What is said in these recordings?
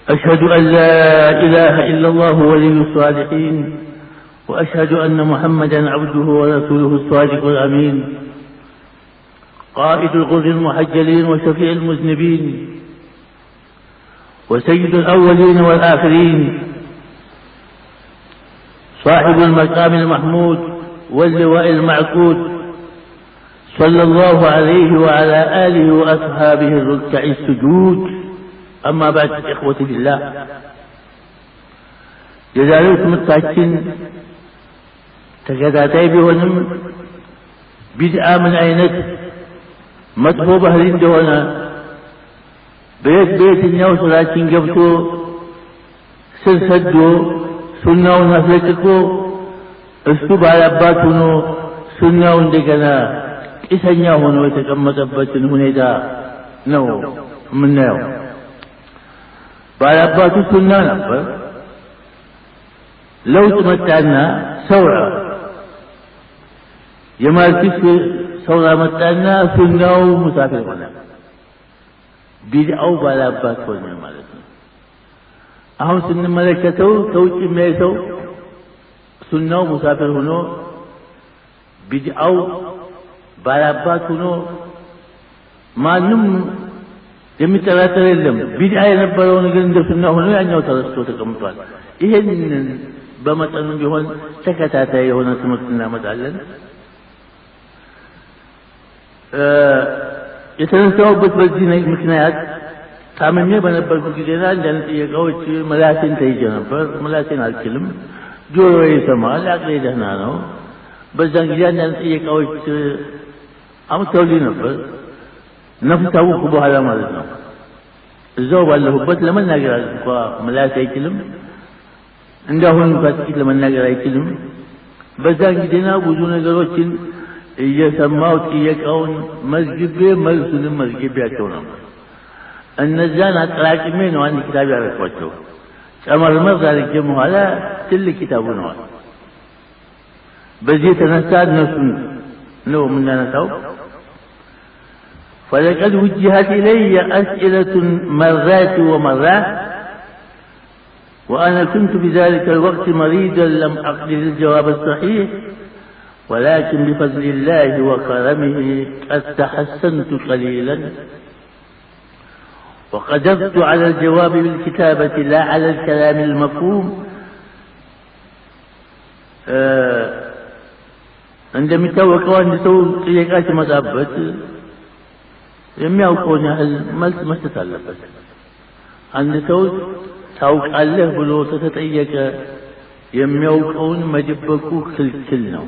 أشهد أن لا إله إلا الله ولي الصالحين وأشهد أن محمدا عبده ورسوله الصادق الأمين قائد الغر المحجلين وشفيع المذنبين وسيد الأولين والآخرين صاحب المقام المحمود واللواء المعقود صلى الله عليه وعلى آله وأصحابه الركع السجود. أما بعد إخوتي بالله የዛሬው ትምህርታችን ተከታታይ ቢሆንም ቢድዓ ምን አይነት መጥፎ ባህሪ እንደሆነ በየትኛው ስራችን ገብቶ ስር ሰዶ ሱናውን አስለቅቆ እሱ ባላባት ሆኖ ሱናው እንደገና ቂሰኛ ሆኖ የተቀመጠበትን ሁኔታ ነው የምናየው። ባላባቱ ሱና ነበር፣ ለውጥ መጣና ሰውራ የማርክስ ሰውራ መጣና ሱናው ሙሳፊር ሆነ። ቢድዓው ባላባት ሆነ ማለት ነው። አሁን ስንመለከተው ከውጭ የሚያየው ሱናው ሙሳፊር ሆኖ ቢድዓው ባላባት ሆኖ ማንም የሚጠራጠር የለም። ቢድዓ የነበረው ነገር እንደ ሱና ሆኖ ያኛው ተረስቶ ተቀምጧል። ይሄንን በመጠኑ ቢሆን ተከታታይ የሆነ ትምህርት እናመጣለን። የተነሳውበት በዚህ ምክንያት ታመሜ በነበርኩ ጊዜና አንዳንድ ጥያቄዎች ምላሴን ተይዤ ነበር። ምላሴን አልችልም፣ ጆሮዬ ይሰማል፣ አቅሌ ደህና ነው። በዛን ጊዜ አንዳንድ ጥያቄዎች አምጥተውልኝ ነበር። ነፍስ ታወቅኩ በኋላ ማለት ነው። እዛው ባለሁበት ለመናገር እንኳ ምላሴ አይችልም፣ እንዳሁን እንኳ ጥቂት ለመናገር አይችልም። በዛን ጊዜና ብዙ ነገሮችን እየሰማው ጥያቄውን መዝግቤ መልሱንም መዝግቤያቸው ነበር። እነዛን አጠራቅሜ ነው አንድ ኪታብ ያደረኳቸው። ጨመርመር አድርጌ በኋላ ትልቅ ኪታብ ሆነዋል። በዚህ የተነሳ እነሱን ነው የምናነሳው። فلقد وجهت إلي أسئلة مرات ومرات وأنا كنت في ذلك الوقت مريضا لم أقدر الجواب الصحيح، ولكن بفضل الله وكرمه قد تحسنت قليلا وقدرت على الجواب بالكتابة لا على الكلام المفهوم. عندما يتوقع أن يسوي طريقات مضابط የሚያውቀውን ያህል መልስ መስጠት አለበት። አንድ ሰው ታውቃለህ ብሎ ተጠየቀ፣ የሚያውቀውን መደበቁ ክልክል ነው፣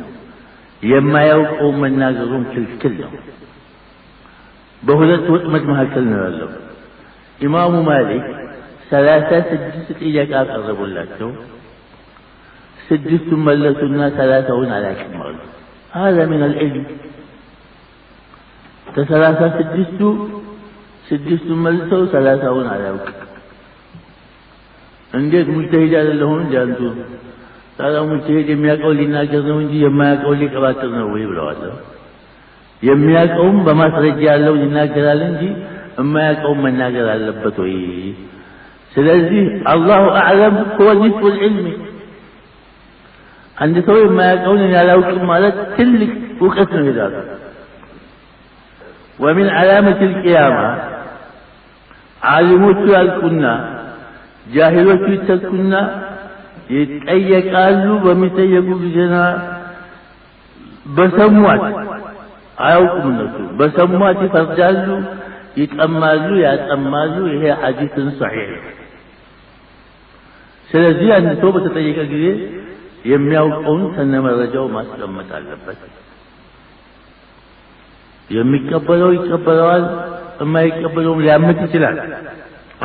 የማያውቀውን መናገሩም ክልክል ነው። በሁለት ወጥመድ መካከል ነው ያለው። ኢማሙ ማሊክ 36 ጥያቄ አቀረቡላቸው። 6ቱን መለሱና 30ውን አላውቅም አሉ። هذا من العلم። ስድስቱ መልሰው 30ውን አላውቅም። እንዴት ሙጅተሂድ አይደለሁም እንዴ አንቱ? ታዲያ ሙጅተሂድ የሚያውቀው ሊናገር ነው እንጂ የማያውቀው ሊቀባጥር ነው ወይ ብለዋል። የሚያውቀውም በማስረጃ ያለው ይናገራል እንጂ የማያውቀውም መናገር አለበት ወይ? ስለዚህ አላሁ አዕለም هو نصف العلم። አንድ ሰው የማያውቀውን ያላውቅም ማለት ትልቅ እውቀት ነው ይላል። ومن علامة القيامة عالموቹ ያልቁና ጃሂሎቹ ይተኩና ይጠየቃሉ። በሚጠየቁ ጊዜና በሰሟት አያውቁም እነሱ በሰሟት ይፈርዳሉ፣ ይጠማሉ፣ ያጠማሉ። ይሄ ሐዲስን ሷሂህ። ስለዚህ አንድ ሰው በተጠየቀ ጊዜ የሚያውቀውን ከነመረጃው ማስቀመጥ አለበት። የሚቀበለው ይቀበለዋል፣ የማይቀበለውም ሊያምጥ ይችላል።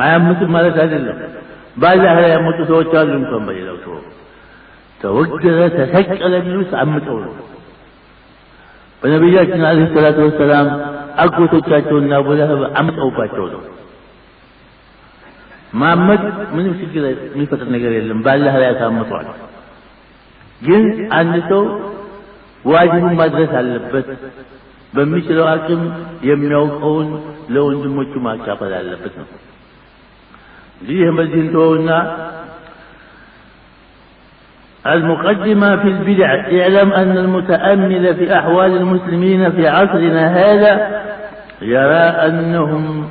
አያምጥም ማለት አይደለም። ባላህ ላይ ያመጡ ሰዎች አሉ። እንኳን በሌላው ሰው ተወገረ ተሰቀለ የሚሉት አምጠው ነው። በነቢያችን አለይሂ ሰላቱ ወሰላም አጎቶቻቸውና አቡለሀብ አምጠውባቸው ነው። ማመድ ምንም ችግር የሚፈጥር ነገር የለም። ባላህ ላይ ታምጧል። ግን አንድ ሰው ዋጅቡን ማድረስ አለበት። በሚችለው አቅም የሚያውቀውን ለወንድሞቹ ማካፈል አለበት ነው። ليهم الجنتونا المقدمة في البدع. اعلم أن المتأمل في أحوال المسلمين في عصرنا هذا يرى أنهم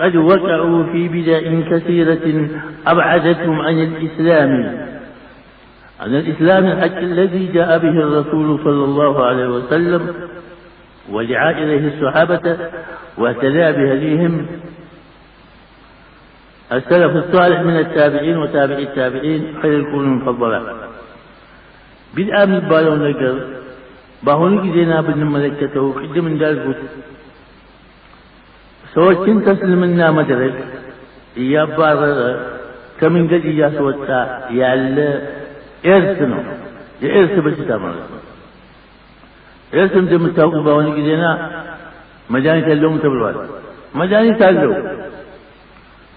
قد وقعوا في بدع كثيرة أبعدتهم عن الإسلام الحق الذي جاء به الرسول صلى الله عليه وسلم ودعا إليه الصحابة واهتدى بهديهم السلف الصالح من التابعين وتابع التابعين خير القرون المفضلة. بدعة من بالون نقر باهوني كدينا بن ملكته قدم من دالقوت سوچن تسلمنا مدرك يابار كمن قد ياسوتا يال إرسنو يإرس بسيطة مرسو إرسن جمتاوك باهوني كدينا مجاني تلوم تبلوات مجاني تلوم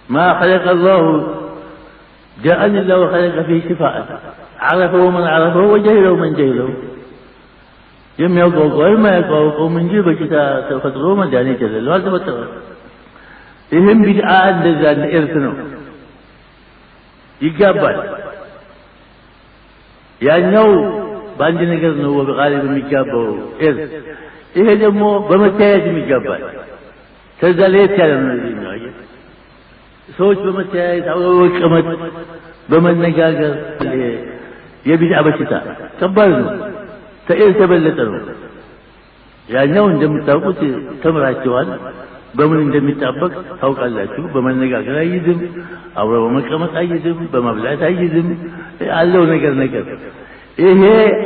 ما خلق الله جاءني الله خلق فيه شفاء عرفه من عرفه وجهله من جهله يم يقوق ما يقوق من جيب كتا تفتغو من جاني جلل لازم التغير يهم بدعاء لذان إرسنو يقابل يعني نو باندي نقرنو وبغالب ميقابل إرس إيه دمو بمتايج ميقابل تزاليت كلام نزيم ሰዎች በመተያየት አወቀመት በመነጋገር የቢድዓ በሽታ ከባድ ነው። ተበለጠ ነው። ያኛው እንደምታውቁት ተምራችኋል። በምን እንደሚጣበቅ ታውቃላችሁ። በመነጋገር አይዝም፣ አብሮ በመቀመጥ አይዝም፣ በመብላት አይዝም። ያለው ነገር ይሄ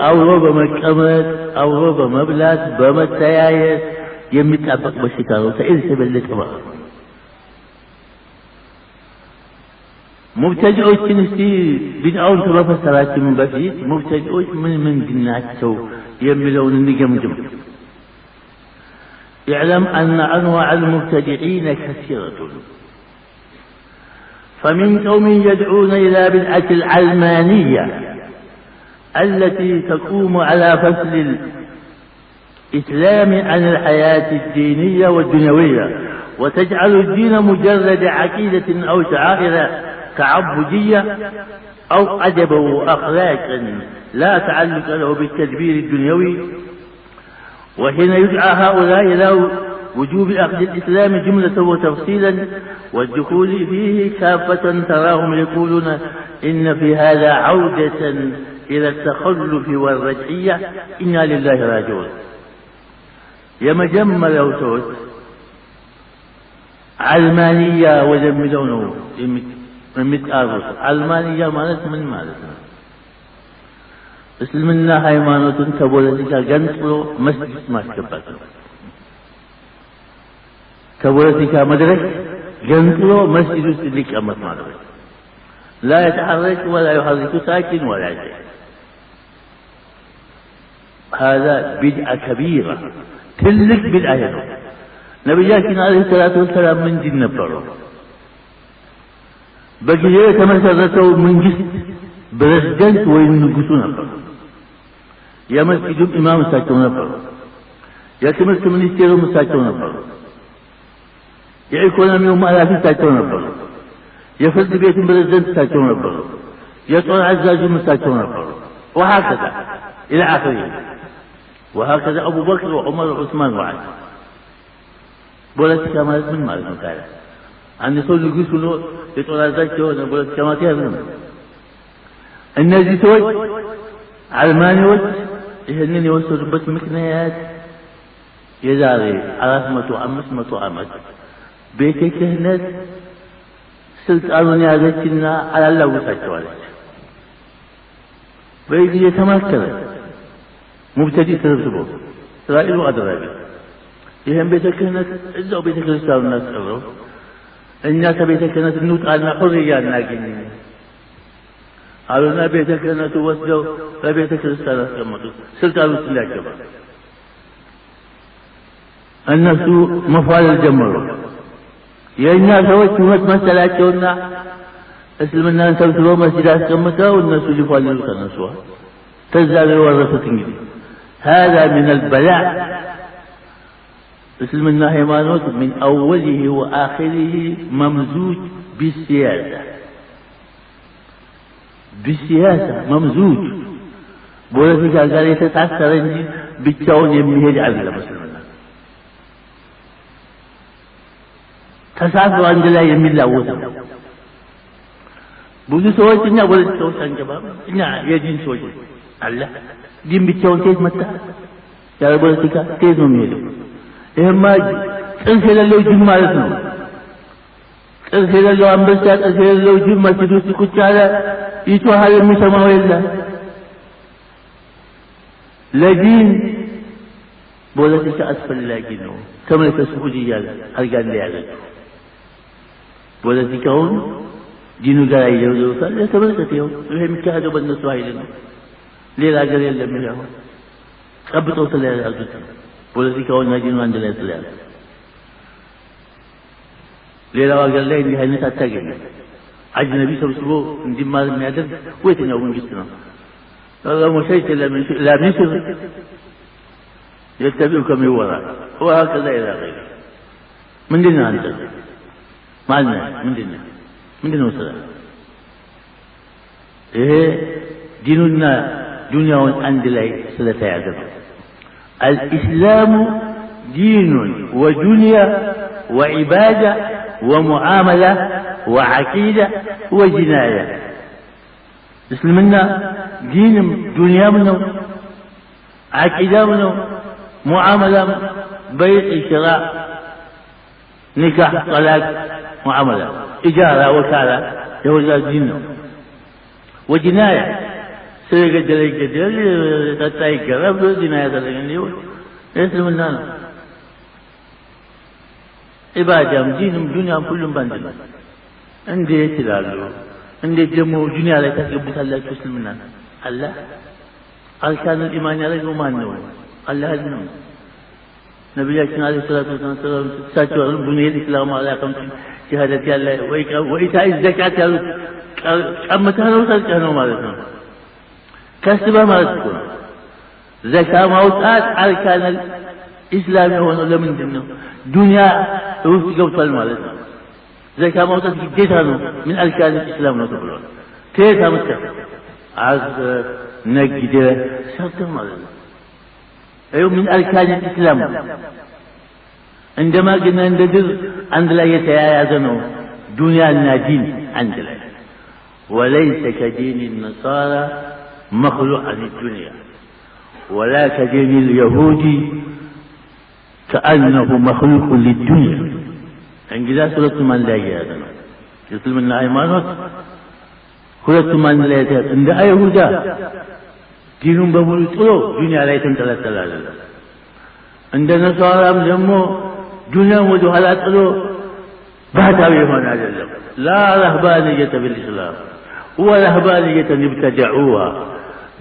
አብሮ በመቀመጥ አብሮ በመብላት በመተያየት የሚጣበቅ በሽታ ነው። ተበለጠ ማለት ነው። مبتدئوችን እስቲ ቢድዓውን ከመፈሰራችን በፊት ሙብተዲዎች ምን ናቸው የሚለውን እንገምግም። يعلم أن أنواع المبتدعين كثيرة فمن قوم يدعون إلى بدعة العلمانية التي تقوم على فصل الإسلام عن الحياة الدينية والدنيوية وتجعل الدين مجرد عقيدة أو شعائر تعبدية أو أدب وأخلاقا لا تعلق له بالتدبير الدنيوي. وحين يدعى هؤلاء إلى وجوب أخذ الإسلام جملة وتفصيلا والدخول فيه كافة تراهم يقولون إن في هذا عودة إلى التخلف والرجعية إنا لله راجعون. يمجمل وتوت علمانية وزمدونه المتعرض علمانية مالت من مالتنا እስልምና ሃይማኖትን ከፖለቲካ ገንጥሎ መስጊድ ማስገባት ነው። ከፖለቲካ መድረክ ገንጥሎ መስጊድ ውስጥ ሊቀመጥ ማለት ነው። لا يتحرك ولا يحرك ساكن ولا شيء. هذا بدعة كبيرة تلك بدعة ነው። ነብያችን አለይሂ ሰላቱ ወሰላም ምንድን ነበሩ? በጊዜው የተመሰረተው መንግስት ፕሬዝዳንት ወይም ንጉሱ ነበር። የመስጊዱ ኢማም እሳቸው ነበሩ። የትምህርት ሚኒስቴሩ እሳቸው ነበሩ። የኢኮኖሚው ኃላፊ እሳቸው ነበሩ። የፍርድ ቤቱ ፕሬዝዳንት እሳቸው ነበሩ። የጦር አዛዡ እሳቸው ነበሩ። وهكذا إلى آخره. وهكذا أبو بكر وعمر وعثمان وعلي. ፖለቲካ ማለት ምን ማለት ነው ታዲያ? አንድ ሰው ንጉስ ሆኖ የጦር አዛዥ የሆነ ፖለቲካ ማለት ያለው እነዚህ ሰዎች አልማኒዎች ይህንን የወሰዱበት ምክንያት የዛሬ 400-500 ዓመት ቤተ ክህነት ስልጣኑን ያዘችና አላላውሳቸዋለች። በዚህ የተማከረ ሙብተዲ ተሰብስቦ እስራኤሉ አደረገ። ይሄን ቤተ ክህነት እዛው ቤተ ክርስቲያኑ እናስቀረው። እኛ ከቤተ ክህነት እንውጣና ሑርያ እናገኝ አሉና ቤተ ክህነቱ ወስደው በቤተ ክርስቲያን አስቀመጡት። ስልጣኑ ውስጥ እንዳይገባ እነሱ መፋለል ጀመሩ። የእኛ ሰዎች እውነት መሰላቸውና እስልምናን ሰብስበው መስጂድ አስቀምጠው እነሱ ሊፋለሉ ተነሱ። ከዛ የወረሱት እንግዲህ هذا من البلاء. እስልምና ሃይማኖት من أوله وآخره ممزوج بالسياسة ممزوج ፖለቲካ ጋር የተሳሰረ እንጂ ብቻውን የሚሄድ አይደለም እስልምና ተሳስሮ አንድ ላይ የሚላወጥ ነው ብዙ ሰዎች እኛ ፖለቲካ ውስጥ አንገባም እኛ የዲን ሰዎች አለ ዲን ብቻውን ከየት መጣ ያለ ፖለቲካ ከየት ነው የሚሄደው ይሄማ ጥንት የሌለው ጅብ ማለት ነው ጥንት የሌለው አንበሳ ጥንት የሌለው ጅብ መስጊድ ውስጥ ቁጭ ያለ ይጮሃል የሚሰማው የለም ለዲን ፖለቲካ አስፈላጊ ነው ተመለከቱ ኡጂያ አልጋን ላይ ያለ ፖለቲካውን ዲኑ ጋር ይዘውታል ተመለከቱ ይሄ የሚካሄደው በእነሱ ኃይል ነው ሌላ ሀገር የለም ይላል ቀብጠው ስለያዙት ፖለቲካውና ዲኑ አንድ ላይ ስለያዙ ሌላው ሀገር ላይ እንዲህ አይነት አታገኝም አጅነቢ ሰብስቦ እንዲማር የሚያደርግ ወይተኛው መንግስት ነው الله مشيت لا مصر يتبعك من وراء وهكذا إلى غيره من ديننا أنت معنا من ديننا وصلا إيه ديننا دنيا عند الله ثلاثة عدد الإسلام دين ودنيا وعبادة ومعاملة وعقيدة وجناية اسلمنا دين دنيا منه عقيدة منه معاملة بيع شراء نكاح طلاق معاملة إجارة وكالة يوجد دينه وجناية سرقة جليك جلي تتايك رب جناية تلقى يسلمنا عبادة دينهم دنيا كلهم باندنا عندي تلالو እንዴት ደግሞ ዱንያ ላይ ታስገቡታላችሁ እስልምና አላህ አልካን ኢማን ያለው ማን ነው አላህ ነው ነብያችን አለይሂ ሰላቱ ወሰለም ተሳቸው ቡኒየል እስላም አላ ከምት ሸሃደት ያለ ወኢታኢ ዘካት ያሉት ቀምተህ ነው ሰልቀህ ነው ማለት ነው ከስባ ማለት ነው ዘካ ማውጣት አልካን ኢስላም የሆነው ለምንድን ነው ዱንያ ውስጥ ገብቷል ማለት ነው زكاة موتت جديدها من أركان الإسلام نتبلون كيف مستقر عز نجد شرط ماذا أيوه من أركان الإسلام عندما قلنا ندر عند لا يتعايزنه دنيا النادين عند لا وليس كدين النصارى مخلوق عن الدنيا ولا كدين اليهود كأنه مخلوق للدنيا እንግዲህ ሁለቱም አንድ ላይ ያያዘ እስልምና ሃይማኖት ሁለቱም አንድ ላይ ያያዘ እንደ አይሁዳ ዲኑን በሙሉ ጥሎ ዱንያ ላይ ተንጠለጠላል እንደ ነሳራም ደግሞ ዱንያን ወደ ኋላ ጥሎ ባህታዊ ሆነ አይደለም لا رهبانية بالإسلام ورهبانية ابتدعوها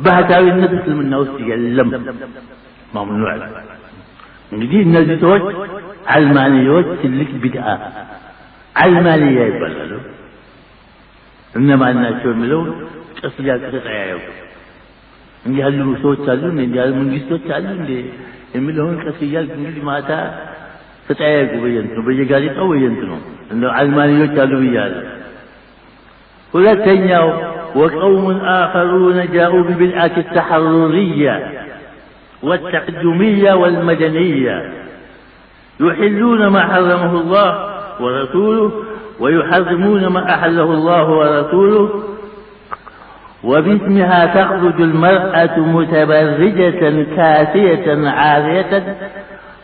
ባህታዊነት እስልምና ውስጥ የለም ممنوع እንግዲህ እነዚህ ሰዎች علمانيات ትልቅ ቢድዓ علمانية ይባላሉ እነማን ናቸው የሚለው ጭፍያ ተጠያየው እንዲህ ያሉ ሰዎች አሉ እንዲህ ያሉ መንግስቶች አሉ እንዴ የሚለውን ቀስያል እንግዲህ ማታ ተጠያየቁ በየጋዜጣው ነው እንደው علمانيات አሉ ይያሉ ሁለተኛው وقوم آخرون جاءوا ببدعة التحررية والتقدمية والمدنية يحلون ما حرمه الله ورسوله ويحرمون ما أحله الله ورسوله وباسمها تخرج المرأة متبرجة كاسية عارية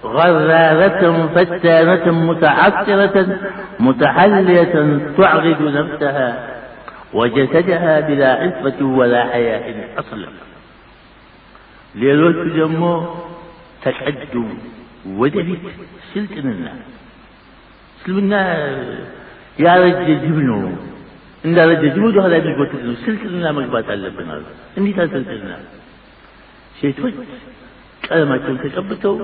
غرارة فتانة متعطرة متحلية تعرض نفسها وجسدها بلا عفة ولا حياء أصلا ሌሎቹ ደግሞ ተቀዱ ወደፊት ስልጥንና እስልምና ያረጀ ጅብ ነው እንዳረጀ ጅብ ወደ ኋላ የሚጎትት ነው ስልጥንና መግባት አለብን አሉ እንዴት አሰልጥንና ሴቶች ቀለማቸውን ተቀብተው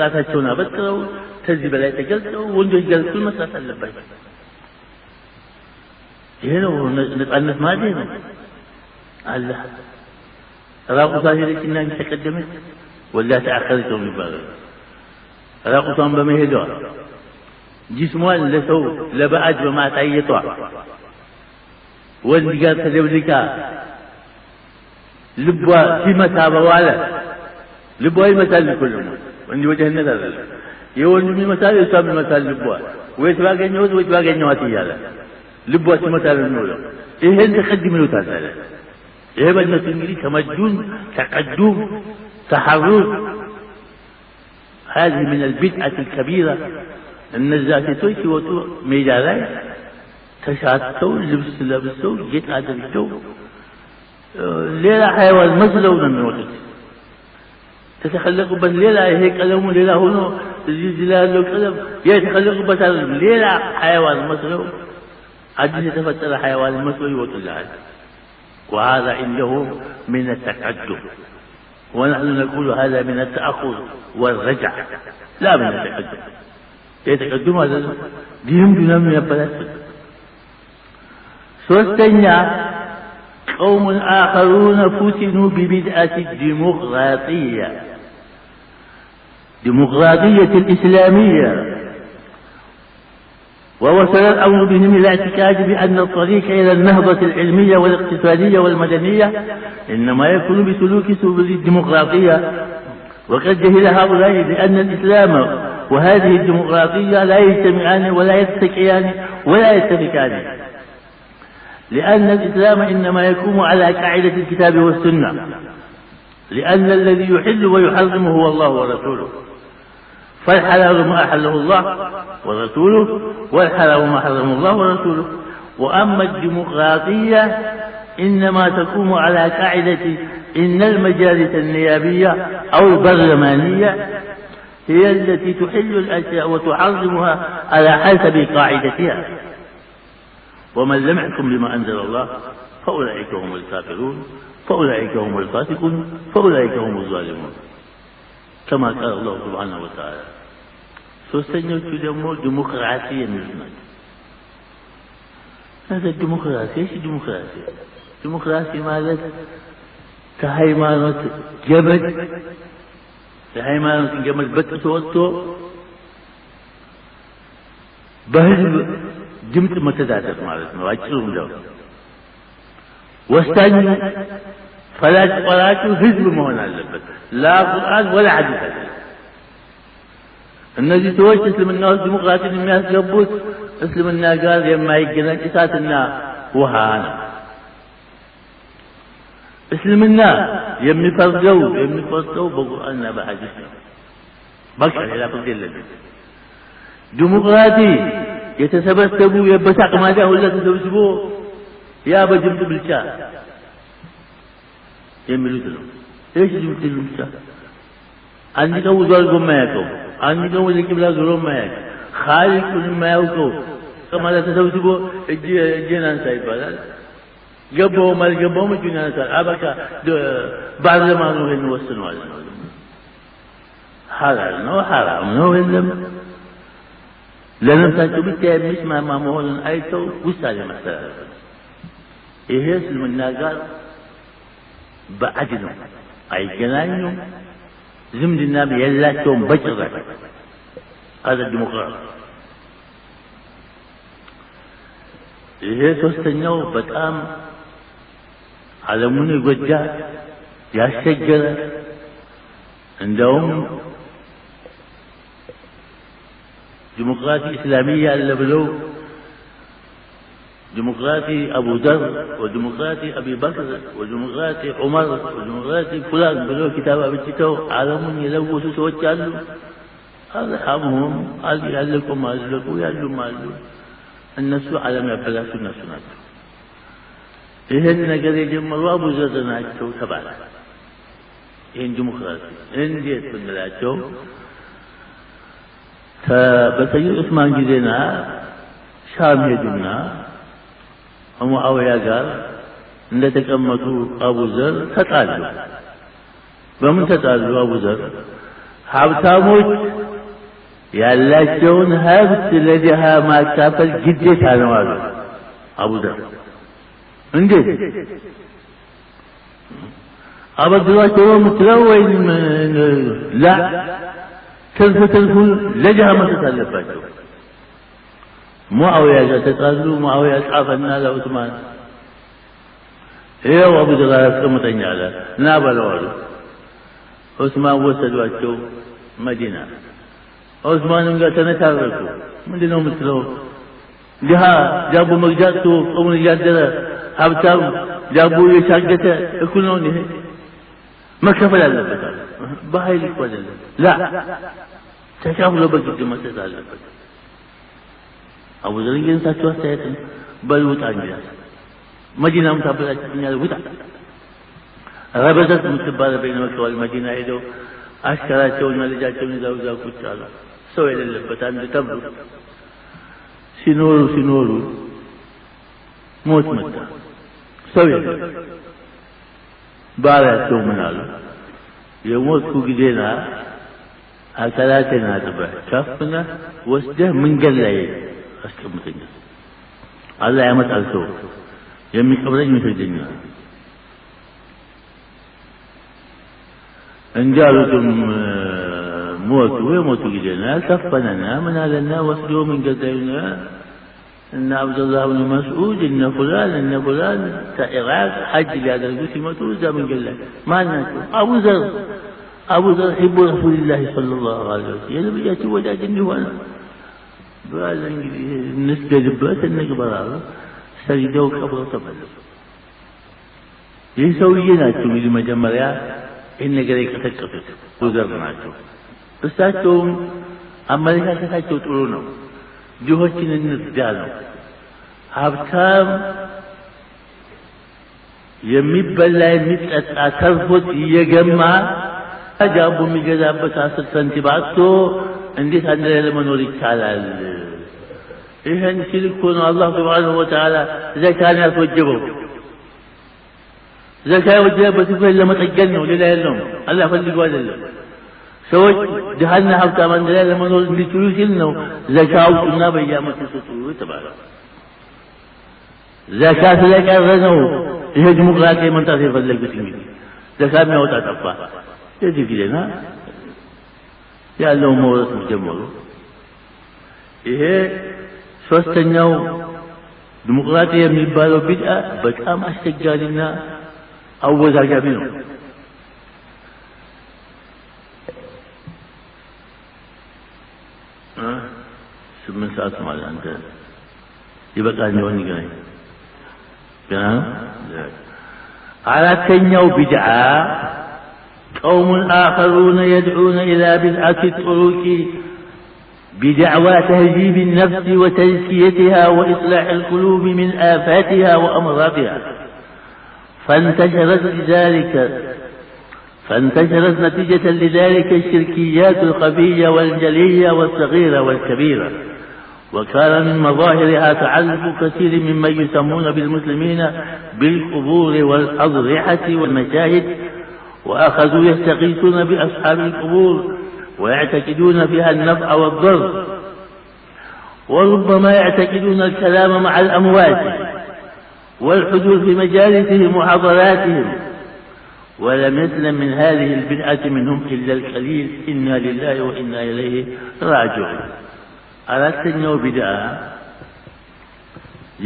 ራሳቸውን አበጥረው ከዚህ በላይ ተገልጠው ወንዶች ገልጠው መስራት አለባቸው ይሄ ነው ነፃነት ማለት ነው አላህ ራቁቷን ሄደችና ተቀደመች ወላ ተአخرت ነው የሚባለው ራቁቷን በመሄዷ ጅስሟን ለሰው ለባዕድ በማሳየቷ ወንድ ጋር ተደብልቃ ልቧ ሲመታ በኋላ ልቧ ይመታል እኮ ነው ወንድ ወጀነት አይደለም የወንድ ይመታል እሷም ይመታል ልቧ ወይ ባገኘሁት ወይ ባገኘኋት እያለ ልቧ ሲመታ ነው ይሄን ተቀድም ይሉታል አለ ይሄ በእነሱ እንግዲህ ተመጁን ተቀዱም ተሐሩክ هذه من البدعة الكبيرة النزاتوي ሲወጡ ሜዳ ላይ ተሻተው ልብስ ለብሰው ጌጥ አድርገው ሌላ حيوان መስለው ነው የሚወጡት ተተخلقበት ሌላ ይሄ ቀለሙ ሌላ ሆኖ እዚህ ያለው ቀለም የተخلقበት አይደለም ሌላ حيوان መስለው አዲስ የተፈጠረ حيوان መስለው ይወጡላል وهذا عنده من التقدم ونحن نقول هذا من التأخر والرجع لا من التقدم يتقدم هذا دينهم دينهم يبلغ ثالثا قوم آخرون فتنوا ببدعة الديمقراطية الإسلامية ووصل الأمر بهم إلى اعتقاد بأن الطريق إلى النهضة العلمية والاقتصادية والمدنية إنما يكون بسلوك سبل الديمقراطية وقد جهل هؤلاء بأن الإسلام وهذه الديمقراطية لا يجتمعان ولا يتكئان ولا يتفكان لأن الإسلام إنما يقوم على قاعدة الكتاب والسنة لأن الذي يحل ويحرم هو الله ورسوله فالحلال ما أحله الله ورسوله والحرام ما حرمه الله ورسوله وأما الديمقراطية إنما تقوم على قاعدة إن المجالس النيابية أو البرلمانية هي التي تحل الأشياء وتحرمها على حسب قاعدتها ومن لم يحكم بما أنزل الله فأولئك هم الكافرون فأولئك هم الفاسقون فأولئك هم الظالمون كما قال الله سبحانه وتعالى ሶስተኛው ደግሞ ዲሞክራሲ የሚሉት هذا الديمقراطية ايش الديمقراطية ዲሞክራሲ ማለት ከሃይማኖት ገመድ በጥሶ ወጥቶ በህዝብ ድምጽ መተዳደር ማለት ነው አጭሩ እንደው ወሳኝ ፈላጭ ቆራጩ ህዝብ መሆን አለበት ላ ቁርአን ወላ ሐዲስ እነዚህ ሰዎች እስልምና ውስጥ ዲሞክራሲን የሚያስገቡት እስልምና ጋር የማይገናኝ እሳትና ውሃ ነው እስልምና የሚፈርደው በቁርአንና በሐዲስ ነው በቃ ሌላ ፍርድ የለም ዲሞክራሲ የተሰበሰቡ የበሳቅ ማዳ ሁሉ ተሰብስቦ ያ በጅምጥ ብልጫ የሚሉት ነው እሺ ጅምጥ ብልጫ አንድ ቀን ውዞ አድርጎ የማያውቀው አንድ ቀን ወደ ቂብላ ዞሮ የማያውቅ ኻሊቁን የማያውቀው ከማዳ ተሰብስቦ እጄን አንሳ ይባላል ገባውም አልገባውም እጁን ያነሳል አበቃ ባለማኑ እንወስነዋል ነው ሐላል ነው ሐራም ነው የለም ለነፍሳቸው ብቻ የሚስማማ መሆኑን አይተው ውሳኔ ማስተላለፍ ይሄ እስልምና ጋር ባዕድ ነው አይገናኙም ዝምድናም የላቸውም በጭራሽ هذا الديمقراطي ይሄ ሶስተኛው በጣም ዓለሙን ይጎዳ ያስቸገረ እንደውም ዲሞክራሲ እስላሚያ አለ ብለው ዲሞክራሲ አቡ ዘር ወዲሞክራሲ አቢ በክር ወዲሞክራሲ ዑመር ወዲሞክራሲ ፉላን ብለው ኪታብ አብጅተው ዓለሙን የለወሱ ሰዎች አሉ አልሐሙም ያለቁም አልለቁ ያሉም አሉ እነሱ ዓለም ያበላሹ እነሱ ናቸው ይሄን ነገር የጀመሩ አቡ ዘር ናቸው ተባለ ይሄን ዲሞክራሲ እንዴት ብንላቸው በሰይድ ዑስማን ጊዜና ሻም ሄዱና ሙአዊያ ጋር እንደተቀመጡ አቡ ዘር ተጣሉ በምን ተጣሉ አቡ ዘር ሀብታሞች ያላቸውን ሀብት ለድሃ ማካፈል ግዴታ ነው አሉ አቡ ዘር እንዴት አበድሯቸው የምትለው ወይም ላ ትርፉን ለድሃ መስጠት አለባቸው ሙአዊያ ጋር ተጣሉ ሙአዊያ ጻፈና ለዑስማን ይኸው አቡ ዘር አስቀምጠኝ አለ። ና በለው አሉ። ዑስማን ወሰዷቸው መዲና። ዑስማንም ጋር ተነታረኩ። ምንድነው የምትለው? ድሃ ዳቦ መግዛት ጾሙን እያደረ ሀብታም ዳቦ እየሻገተ እኩል ነው ይሄ? መከፈል አለበት። በኃይል እኮ አይደለም። ላ ተካፍሎ በግድ መስጠት አለበት። አቡ ዘር ግን እሳቸው አስተያየት በል ውጣ እንጂ መዲናም ታበላችኛል ውጣ። ረበዘት የምትባል በይነ መካ ወልመዲና ሄደው አሽከራቸውና ልጃቸውን ይዘው እዛ ቁጭ አሉ። ሰው የሌለበት አንድ ተብሎ ሲኖሩ ሞት መጣ። ሰው የለም። ባሪያቸው ምን አሉ? የሞትኩ ጊዜና አካላቴን አጥበህ ሸፍነህ ወስደህ መንገድ ላይ አስቀምጠኝ። አላህ ያመጣል ሰው የሚቀብረኝ ይሰደኛል። እንዳሉትም ሞቱ ጊዜና ያልከፈነና ምን አለና ወስዶ መንገድ ላይና እነ አብዱላህ ብን መስዑድ እነ ፉላን ከኢራቅ ሐጅ ሊያደርጉ ሲመጡ እዛ መንገድ ላይ ማን ናቸው? አቡ ዘር ሒቡ ረሱሊላህ ሰለላሁ ዐለይሂ ወሰለም የነቢያችን ወዳጅ እንዲሆነ ባለ እንግዲህ እንስገድበት እንቅበራሉ። ሰግደው ቀብረው ተመለሱ። ይህ ሰውዬ ናቸው እንግዲህ መጀመሪያ ይህን ነገር የቀሰቀሱት አቡ ዘር ናቸው። እሳቸውም አመለካከታቸው ጥሩ ነው። ድሆችን እንርዳ ነው። ሀብታም የሚበላ የሚጠጣ ተርፎት እየገማ ዳቦ የሚገዛበት 10 ሳንቲም አጥቶ እንዴት አንድ ላይ ለመኖር ይቻላል? ይህን ሲል እኮ ነው አላህ ሱብሓነሁ ወተዓላ ዘካን ያስወጀበው። ዘካ የወጀበበት እኮ ለመጠገን ነው፣ ሌላ የለውም። አላህ ፈልጎ አይደለም። ሰዎች ድሃና ሀብታም አንድ ላይ ለመኖር እንዲችሉ ሲል ነው ዘካ አውጡና በየዓመቱ ስጡ የተባለው። ዘካ ስለቀረ ነው ይሄ ዲሞክራሲ መምጣት የፈለጉት። እንግዲህ ዘካ የሚያወጣ ጠፋ። የዚህ ጊዜና ያለው መውረስ ጀመሩ። ይሄ ሶስተኛው ዲሞክራሲ የሚባለው ቢድዓ በጣም አስቸጋሪና አወዛጋቢ ነው። ስምንት ሰዓት ማለት አንተ ይበቃል ነው ንገረኝ። ገና አራተኛው ቢድዓ قوم آخرون يدعون إلى بدعة الطرق بدعوى تهذيب النفس وتزكيتها وإصلاح القلوب من آفاتها وأمراضها فانتشرت نتيجة لذلك الشركيات الخفية والجلية والصغيرة والكبيرة. وكان من مظاهرها تعلق كثير ممن يسمون بالمسلمين بالقبور والأضرحة والمشاهد، وأخذوا يستغيثون بأصحاب القبور ويعتقدون فيها النفع والضر، وربما يعتقدون الكلام مع الأموات والحضور في مجالسهم وحضراتهم. ولم يسلم من هذه البدعة منهم إلا القليل. إنا لله وإنا إليه راجعون. አራተኛው ቢድዓ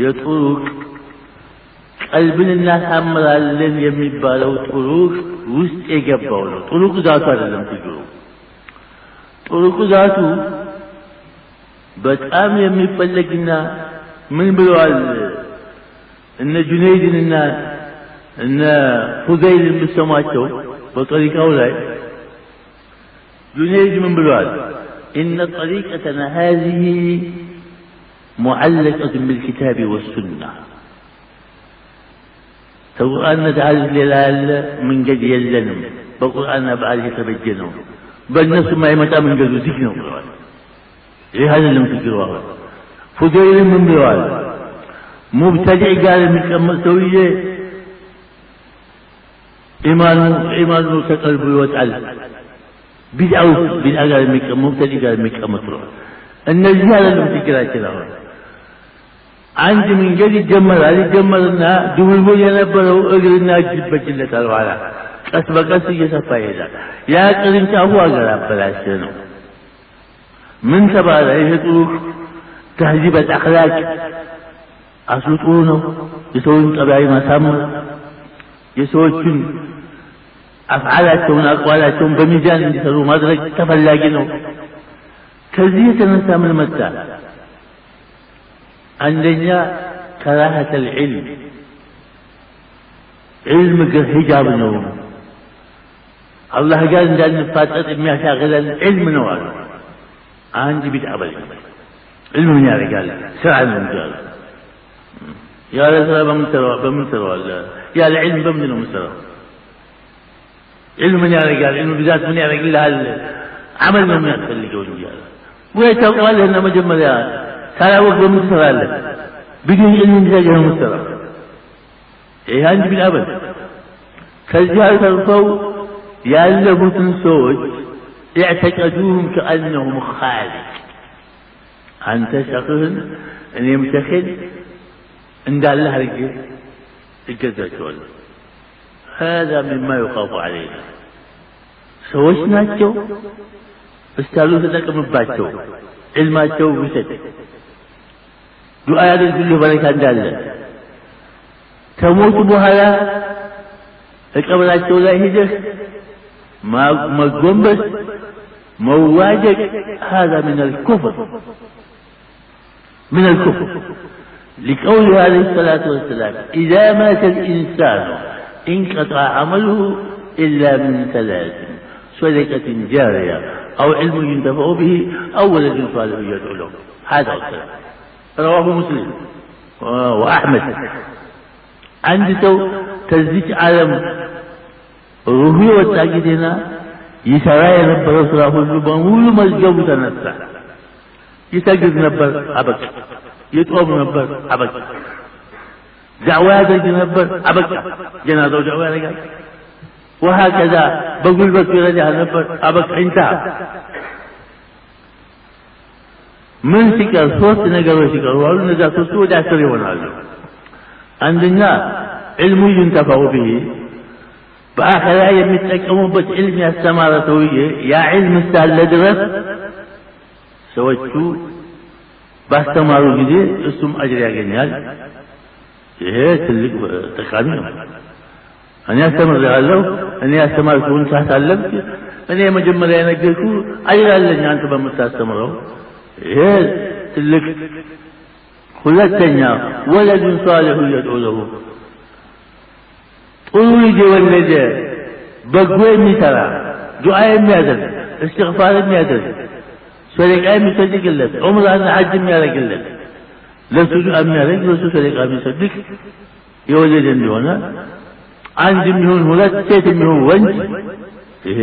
የጡሩቅ ቀልብን እናሳምራለን የሚባለው ጡሩቅ ውስጥ የገባው ነው። ጡሩቅ ዛቱ አይደለም ትግሩ። ጡሩቅ ዛቱ በጣም የሚፈለግና ምን ብለዋል እነ ጁነይድንና እነ ፉዘይል የምሰማቸው በጠሪቃው ላይ ጁነይድ ምን ብለዋል? إن طريقتنا هذه معلقة بالكتاب والسنة. القرآن تعالى للال من قد يلنم بالقرآن بعد يتبجنهم بل نفس ما يمتع من قد ذكرهم. إيه هذا اللي متجروه. فضيل من بوال مبتدع قال من كم سوية إيمان تقلب وتعلم بدعوه بالأجر مبتدئ قال مطروح. النزيه هذا اللي متكرر كذا عندي من جديد جمرنا دول ينبروا أجرنا جبت اللي قالوا على أسبق يسفايدا يا كريم تابوا أجر بلاشينه من سبب يهتوك تهذيب الأخلاق أسلطونه يسوون طبيعي ما سامر የሰዎችን አፍዓላቸውን አቋላቸውን በሚዛን እንዲሰሩ ማድረግ ተፈላጊ ነው። ከዚህ የተነሳ ምን መጣ? አንደኛ ከራሀተል ዒልም ዒልም ሂጃብ ነው። አላህ ጋር እንዳንፋጠጥ የሚያሻግለን ዒልም ነው አሉ። አንድ ቢድዓ በል ዒልም ምን ያደርጋል? ስራ ነው እንጂ አሉ። ያለ ስራ በምን ትሰራዋለህ? ያለ ዒልም በምን ነው የምትሰራው? ዒልም ምን ያደርጋል? ዒልም ብዛት ምን ያደርግልሃል? አመል ነው የሚያስፈልገው እንጂ አለ። ወይ ታውቀዋለህ እና መጀመሪያ ካላወቅ በምን ትሰራለህ? ቢዱን ዒልም እንዲያገኝ ነው የምትሰራው። ይህ አንድ ቢድዓ በል። ከዚህ አልተርፈው ያለፉትን ሰዎች اعتقدوهم كأنهم خالق አንተ ሸኽህን እኔም ሸኽን እንዳለ አድርጌ እገዛቸዋለሁ። هذا مما يخاف علينا ሰዎች ናቸው እስካሉ ተጠቅምባቸው፣ ዕልማቸው ውሰድ፣ ዱዓ ያድርግልህ በረካ እንዳለ ከሞቱ በኋላ እቀብራቸው ላይ ሄደህ መጎንበስ መዋደቅ هذا من الكفر لقوله عليه الصلاة والسلام إذا مات الإنسان انقطع عمله إلا من ثلاث: صدقة جارية أو علم ينتفع به أو ولد صالح يدعو له. هذا الكلام رواه مسلم وأحمد. عند تزيج عالم روحي والتاكيدنا يسرى ينبر صلاح الزبان مزجو تنسى يسجد نبر عبك يتوب نبر عبك دعوات نبر عبك جنازة دعوة رجال وهكذا بقول بس رجع نبر عبك انتهى. من سكر صوت نقر وسكر وعلو نجا صوت ودع سري ونعلم. عندنا علم ينتفع به በአኺራ የሚጠቀሙበት ዕልም ያስተማረ ሰውዬ ያ ዕልም እስካለ ድረስ ሰዎቹ ባስተማሩ ጊዜ እሱም አጅር ያገኛል። ይሄ ትልቅ ጠቃሚ ነው። እኔ አስተምራለሁ፣ እኔ ያስተማርኩህን ሳታለምክ እኔ መጀመሪያ የነገርኩህ አጅር አለኝ አንተ በምታስተምረው። ይሄ ትልቅ። ሁለተኛ ወለዱን ሷሊሁ የድዑ ለሁ ጥሩ ልጅ የወለደ በጎ የሚሰራ ዱዓ የሚያደርግ እስትግፋር የሚያደርግ ሰደቃ የሚሰድቅለት ዑምራና ሐጅ የሚያደርግለት ለሱ ዱዓ የሚያደርግ ለሱ ሰደቃ የሚሰድቅ የወለደ እንደሆነ አንድም ይሁን ሁለት ሴትም ይሁን ወንድ ይሄ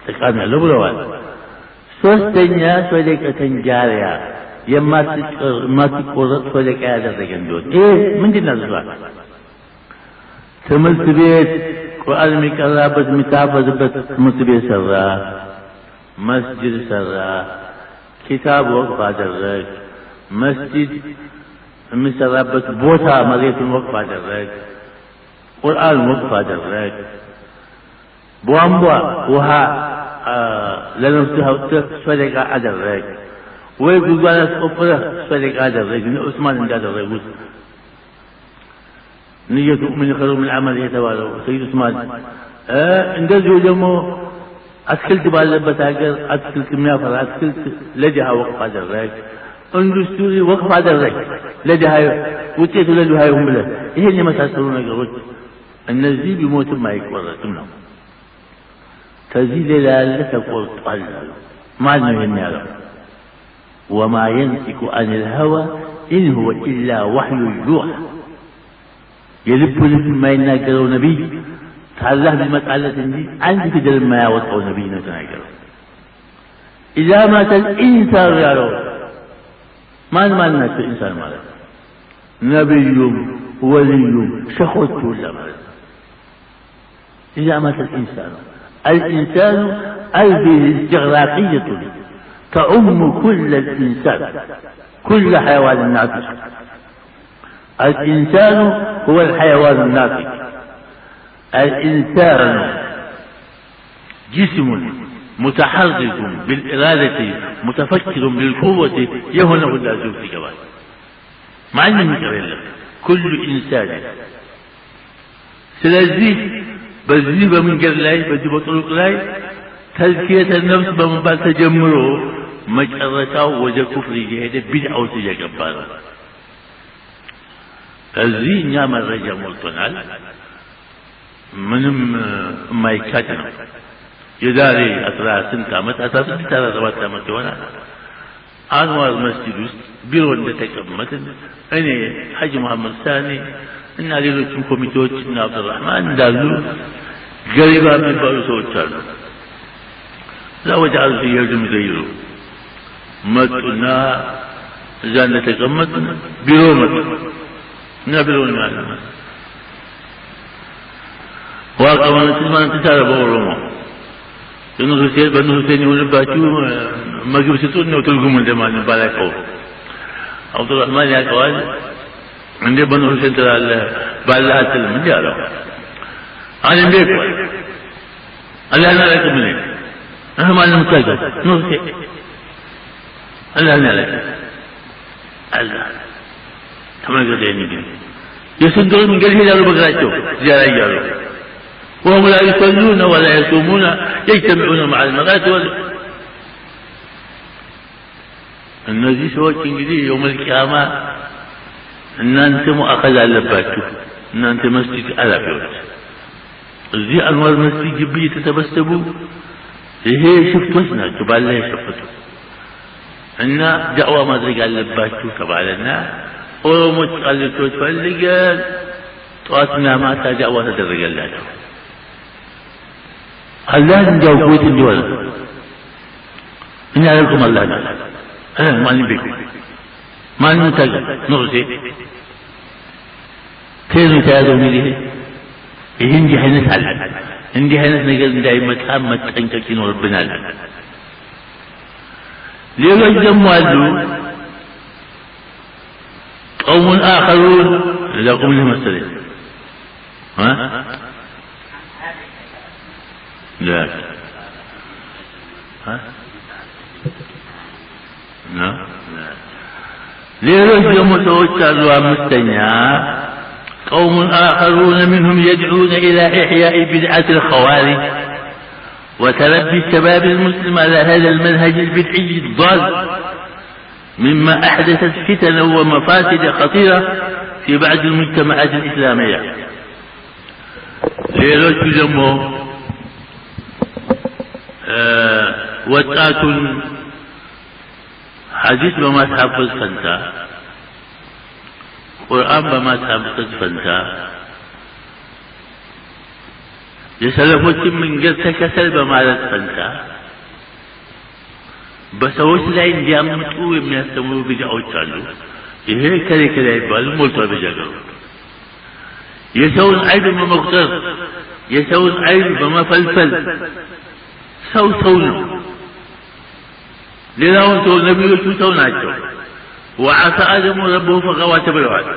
ጠቃሚ ያለው ብለዋል። ሶስተኛ ሰደቀተን ጃሪያ የማትቆረጥ ሰደቃ ያደረገ እንደሆነ ይሄ ምንድን ነው? ትምህርት ቤት ቁርአን የሚቀራበት የሚታፈዝበት ትምህርት ቤት ሰራ፣ መስጂድ ሰራ፣ ኪታብ ወቅፍ አደረግ፣ መስጂድ የሚሰራበት ቦታ መሬቱን ወቅፍ አደረግ፣ ቁርአን ወቅፍ አደረግ፣ ቧንቧ ውሃ ለነፍስህ አውጥተህ ሰደቃ አደረግ፣ ወይ ጉድጓድ አስቆፍረህ ሰደቃ አደረግ። ዑስማን እንዳደረጉት ንየቱ ሙእሚን ኸይሩ ሚን ዐመሊሂ የተባለው ሰይድ ዑስማን። እንደዚሁ ደግሞ አትክልት ባለበት ሀገር አትክልት የሚያፈራ አትክልት ለድሃ ወቅፍ አደረግ፣ ኢንዱስትሪ ወቅፍ አደረግ ለድሃ ውጤቱ ለድሃ ይሁን ብለህ ይሄን የመሳሰሉ ነገሮች እነዚህ ቢሞትም አይቆረጥም ነው። ከዚህ ሌላ ያለ ተቆርጧል አሉ። ማን ነው ይሄን ያለው? ወማ የንጢቁ ዐኒል ሀዋ ኢን ሁወ ኢላ ወሕዩ ዩሓ የልብ የማይናገረው ነቢይ ከአላህ ቢመጣለት እንጂ አንድ ፊደል የማያወጣው ነቢይ ነው የተናገረው። ኢዛ ማተል ኢንሳን ያለው ማን ናቸው? ኢንሳን ማለት ነቢዩም ወልዩም ሸኾቹ ሁላ ማለት ነው። ኢዛ ማተል ኢንሳን الإنسان ألفه استغراقية تعم كل الإنسان كل حيوان ناطق. الإنسان هو الحيوان الناطق. الإنسان جسم متحرك بالإرادة متفكر بالقوة يهونه اللازم في جوال مع أنه مكرر لك كل إنسان ስለዚህ በዚህ በመንገድ ላይ በዚህ በጥሩቅ ላይ ተዝኪየተ ነፍስ በመባል ተጀምሮ መጨረሻው ወደ ኩፍር እየሄደ ቢድዓ ውስጥ እየገባ ነው። እዚህ እኛ መረጃ ሞልቶናል። ምንም የማይካድ ነው። የዛሬ 18 ዓመት 17 ዓመት ይሆናል አንዋር መስጂድ ውስጥ ቢሮ እንደተቀመጥን እኔ ሐጂ መሐመድ ሳኒ እና ሌሎችም ኮሚቴዎች እና አብዱራህማን እንዳሉ ገሪባ የሚባሉ ሰዎች አሉ። እዛ ወደ አርዙ እየሄዱ የሚዘይሩ መጡና እዛ እንደተቀመጥን ቢሮ መጡ እና ቢሮ ነው ያለ ዋቀማን ትማን ተሳረ በኦሮሞ በእነሱ ሴን የሆንባችሁ ምግብ ስጡን ነው ትርጉሙ እንደማለት ባላቀው አብዱራህማን ያቀዋል እንደ በእነሱ ሴን ትላለህ ባላህ አትልም እንዲህ አለው። አለ እንዴ እኮ አላህ አላውቅም እኔ ማንም ታውቃ ነው ሴ አላህ አላውቅም አላህ ተመገደኝ ግን የስንቶች መንገድ ሄዳሉ በእግራቸው ዚያራ እያሉ وهم لا يصلون ولا يصومون يجتمعون مع المغات እነዚህ ሰዎች እንግዲህ يوم القيامة እናንተ ሙአኸዝ አለባችሁ እናንተ መስጂድ አላፊዎች እዚህ አንዋር መስጂድ ግቢ የተሰበሰቡ ይሄ ሽፍቶች ናቸው ባላህ የሸፈቱ እና ዳዕዋ ማድረግ አለባችሁ ተባለና ኦሮሞች ቃልቶች ፈልገን ጠዋትና ማታ ዳዕዋ ተደረገላቸው። አላህ እንዲያውቁት እንዲወል እኛ ያልኩም አላህ ማንም ቢክ ማንም ታጋ ኑርሴ ከዚህ ተያዘው እንግዲህ ይሄ እንዲህ አይነት አለ እንዲህ አይነት ነገር እንዳይመጣ መጠንቀቅ ይኖርብናል። ሌሎች ደግሞ አሉ قوم آخرون لقوم المسلمين لا ሌሎች ደግሞ ሰዎች አሉ አምስተኛ قوم آخرون منهم يدعون إلى إحياء بدعة الخوارج وتربي الشباب المسلم على هذا المنهج البدعي الضال مما أحدثت فتنا ومفاسد خطيرة في بعض المجتمعات الإسلامية. ሌሎች ደግሞ ወጣቱን ሐዲስ በማስሐፈዝ ፈንታ ቁርአን በማስሐፈዝ ፈንታ የሰለፎችን መንገድ ተከተል በማለት ፈንታ በሰዎች ላይ እንዲያምጡ የሚያስተምሩ ቢድዓዎች አሉ። ይሄ ከሌላ ይባል ሞልቷል በጀገሩ የሰውን አይብ በመቁጠር የሰውን አይብ በመፈልፈል ሰው ነው። ሌላውን ሰው ነቢዮቹ ሰው ናቸው። ወዓሳ አደሙ ረበሁ ፈቀዋ ተብለዋል።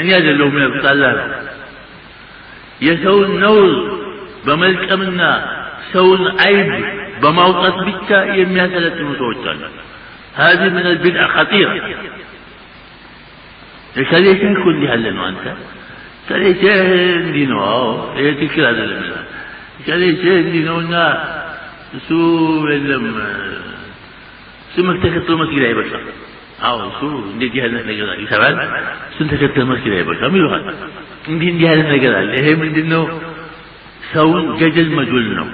እኔ አይደለሁም ያልኩት አላህ ነው። የሰውን ነውር በመልቀምና ሰውን አይብ በማውጣት ብቻ የሚያሰለጥኑ ሰዎች አሉ። هذه من البدع خطيرة. ከሌላ እኮ እንዲህ ያለ ነው አንተ ከሌላ እንዲህ ነው ይሄ ትክክል አይደለም ከሌላ እንዲህ ነውና እሱ የለም እሱ ተከትሎ መስጊድ አይበቃም። አዎ እሱ እንደዚህ ያለ ነገር ይሰራል እሱን ተከትሎ መስጊድ አይበቃም ይሉሃል። እንዲህ ያለ ነገር አለ። ይሄ ምንድነው? ሰውን ገጀል መጆል ነው።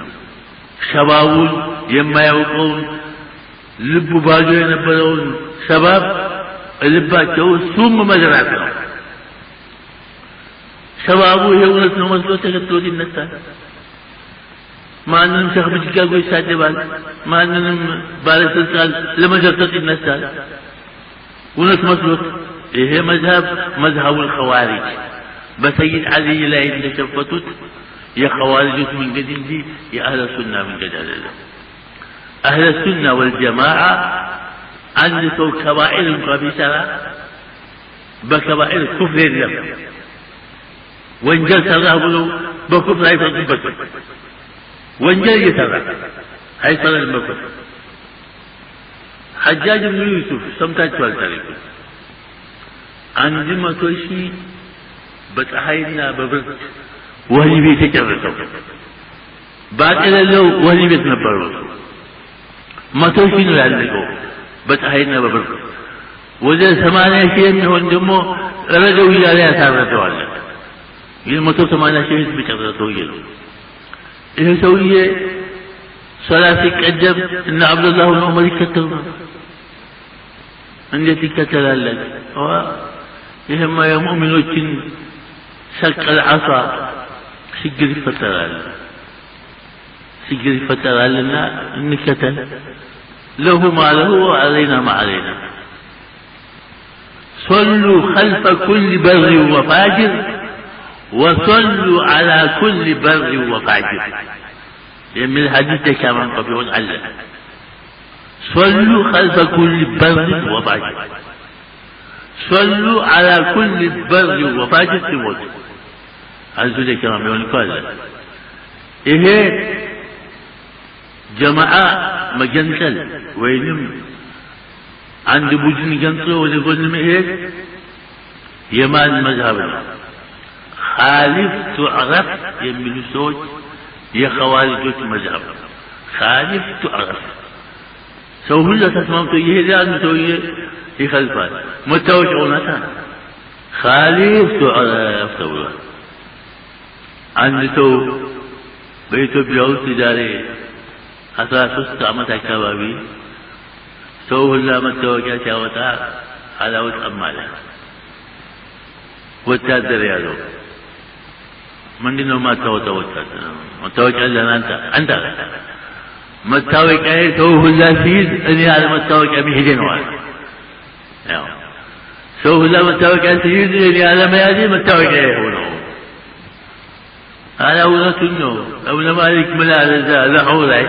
ሸባቡን የማያውቀውን ልቡ ባዶ የነበረውን ሸባብ ልባቸው እሱም መዝራት ነው። ሸባቡ ይሄ እውነት ነው መስሎ ተከትሎት ይነሳል። ማንንም ሸህ ብጅጋጎ ይሳደባል። ማንንም ባለስልጣን ለመዘርጠጥ ይነሳል እውነት መስሎት። ይሄ መዝሀቡል ኸዋሪጅ በሰይድ አልይ ላይ እንደሸፈቱት የኸዋሪጆች መንገድ እንጂ የአህለ ሱና መንገድ አይደለም። አህለ ሱና ወልጀማዓ አንድ ሰው ከባኢር እንኳን ቢሰራ በከባኢር ኩፍር የለም። ወንጀል ሰራ ብሎ በኩፍር አይፈርድበትም። ወንጀል እየሰራ አይፈረድም በኩፍር። ሐጃጅ ብኑ ዩሱፍ ሰምታችኋል ታሪኩ። 100,000 በፀሐይና በብርድ ወህኒ ቤት የጨረሰው ባቄላ ለው ወህኒ ቤት ነበሩ 100 ሺህ ነው ያለቀው በፀሐይና በብርድ ወደ 80 ሺህ የሚሆን ደግሞ ረደው እያለ ያሳረደዋል ይህ 180 ሺህ ህዝብ የጨረሰው ነው ይሄ ሰውዬ ሶላት ሲቀደም እና አብዱላህ ብን ዑመር ይከተሉ እንዴት ይከተላል ይሄማ የሙእሚኖችን ሰቀል ዓሳ ችግር ይፈጠራልና እንከተል له ما له وعلينا ما علينا صلوا خلف كل بر وفاجر وصلوا على كل بر وفاجر من الحديث كمان قبل علّ صلوا خلف كل بر وفاجر صلوا على كل بر وفاجر تموت عزوز كرام يقول كذا إيه جماعة مجنسل وينم عند بوجن جنسل ولقول مهيك يمان مذهبنا خالف تعرف يملو صوت يا خوارجوت مذهب خالف تعرف سوف لا تسمعوا يهدى أن تويه يخلفان متوجعونتا خالف تعرف تقول عند تو بيتو بيوت تجاري 13 ዓመት አካባቢ ሰው ሁላ መታወቂያ ሲያወጣ አላወጣም ማለት ወታደር ያለው ምንድነው ማታወጣው ወታደር መታወቂያ ለናንተ አንተ መታወቂያ ሰው ሁላ ሲይዝ እኔ ያለ መታወቂያ መሄዴ ነው አለ ያው ሰው ሁላ መታወቂያ ሲይዝ እኔ ያለ መያዜ መታወቂያ ነው على ولته ابن مالك ملال له ذا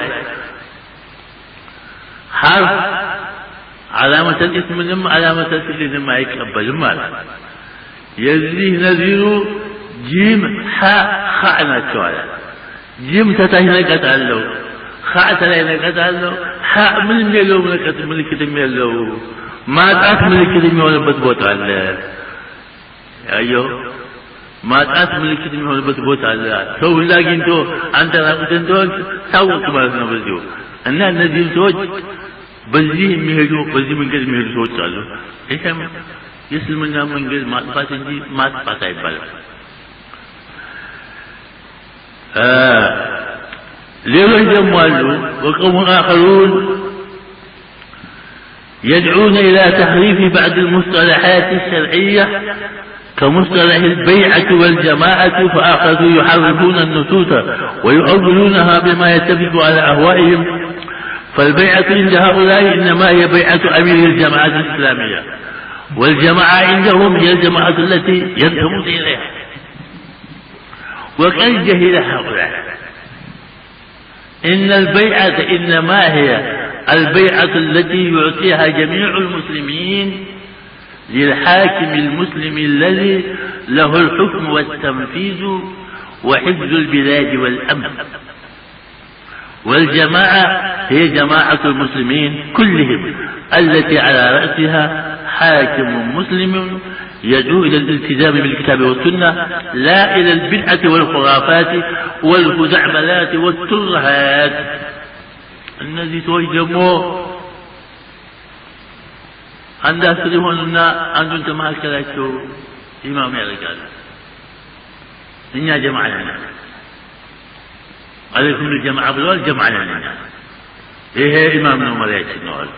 حرف علامة الاسم لم علامة الاسم ما يقبل مال يزيه نذير جيم حاء خعنا السؤال جيم تتهنا قتاله خاء تلينا قتاله حاء من ميلو ملكة ميلو ما تعرف ملكة ميلو بتبوت على ايوه ما تعرف ملكة ميلو بتبوت على سو لاقينتو انت راقتنتو ساوت مالنا بزيو ان النذير زوج በዚህ የሚሄዱ በዚህ መንገድ የሚሄዱ ሰዎች አሉ ይሄም የእስልምና መንገድ ማጥፋት እንጂ ማጥፋት አይባልም ሌሎች ደግሞ አሉ وقوم آخرون يدعون إلى تحريف بعض المصطلحات الشرعية كمصطلح البيعة والجماعة فأخذوا يحرفون النصوص ويؤولونها بما يتفق على أهوائهم فالبيعة عند هؤلاء إنما هي بيعة أمير الجماعة الإسلامية والجماعة عندهم هي الجماعة التي ينتمون إليها وقد جهل هؤلاء إن البيعة إنما هي البيعة التي يعطيها جميع المسلمين للحاكم المسلم الذي له الحكم والتنفيذ وحفظ البلاد والأمن والجماعة هي جماعة المسلمين كلهم التي على رأسها حاكم مسلم يدعو إلى الالتزام بالكتاب والسنة لا إلى البدعة والخرافات والخزعبلات والترهات الذي توجموا عند أسرهن أنتم كما كلاكتوا إمام يا رجال إنها جماعة لنا عليكم الجماعة بالوال جماعة لنا إيه إمامنا ومريات النوال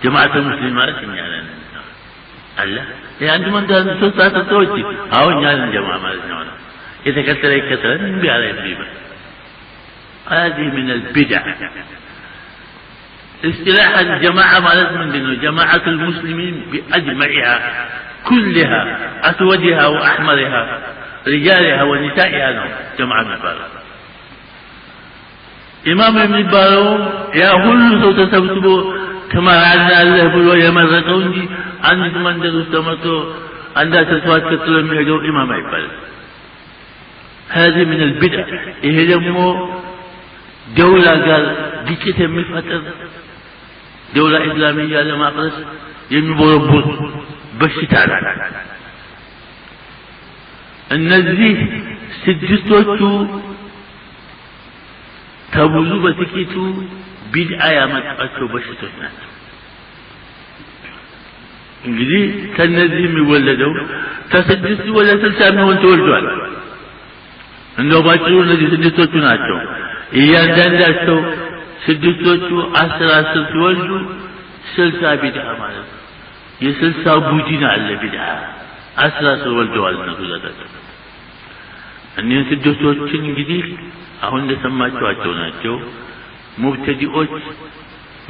جماعة المسلمات إنها لنا الله إيه أنتم أنت سلطات التوجي أو إنها لنا جماعة مالتنا إذا كثر يكثر نبي على يبيبا هذه من البدع اصطلاح الجماعة مالت من دينه جماعة المسلمين بأجمعها كلها أسودها وأحمرها رجالها ونسائها جماعة مبارك إمام ابن البارون يا كل صوت تسبسبوا كما عنا الله بلو يمرتون دي عند من دروا استمرتوا عند تسوات كتلوا مهدوا إمام عبال هذه من البدع إهلموا دولة قال دي كتب مفتر دولة إسلامية لما أقرس يمبو ربوت بشتار እነዚህ ስድስቶቹ ተብዙ በጥቂቱ ቢድዓ ያመጣቸው በሽቶች ናቸው። እንግዲህ ከነዚህ የሚወለደው ከስድስት ወደ 60 የሚሆን ተወልዷል። እንደው ባጭሩ እነዚህ ስድስቶቹ ናቸው። እያንዳንዳቸው ስድስቶቹ 10 ሲወልዱ 60 ቢድዓ ማለት ነው። የ60 ቡድን አለ ቢድዓ 10 ወልደዋል እነሱ ዘጠኝ። እነዚህ ስድስቶችን እንግዲህ አሁን እንደሰማችኋቸው ናቸው። ሙብተዲዎች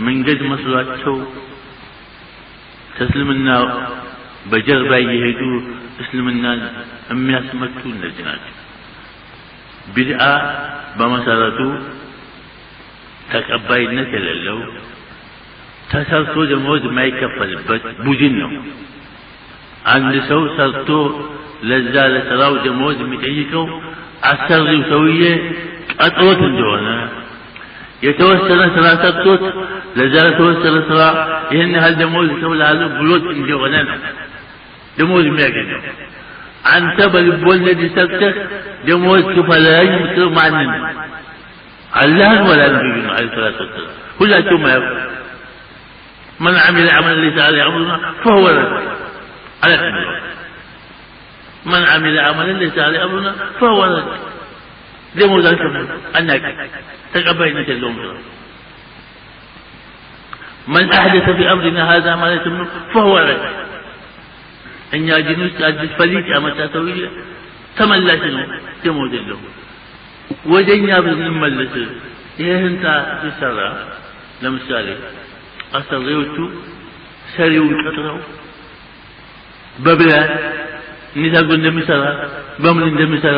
መንገድ መስሏቸው እስልምና በጀርባ እየሄዱ እስልምናን የሚያስመቱ እነዚህ ናቸው። ቢድዓ በመሰረቱ ተቀባይነት የሌለው ተሰርቶ ደሞዝ የማይከፈልበት ቡድን ነው። አንድ ሰው ሰርቶ ለዛ ለስራው ደሞዝ የሚጠይቀው አሰሪው ሰውዬ ቀጥሮት እንደሆነ የተወሰነ ስራ ሰርቶት ለዛ ለተወሰነ ስራ ይህን ያህል ደሞዝ ተብሏል ብሎት እንደሆነ ነው ደሞዝ የሚያገኘው። አንተ በልቦለድ ሰርተህ ደሞዝ ክፈለኝ የምትለው ማንን? አላህን ወላ ነብዩን አለይሂ ሰላቱ ወሰላም። ሁላቸውም አያውቁ من عمل عملا ليس عليه امرنا فهو رد على كلمه من عمل عملا ليس عليه امرنا فهو رد دموز الكفر انك تقبلنا اللوم من احدث في امرنا هذا ما ليس منه فهو رد ان يجنس ادس فليت امتا سويه تملاشنا دموز اللوم ወደኛ ብንመለስ ይሄ ህንጻ ሲሰራ ለምሳሌ አሰሪዎቹ ሰሪውን ቀጥረው በብላት እንዲታርጎ እንደሚሰራ በምን እንደሚሰራ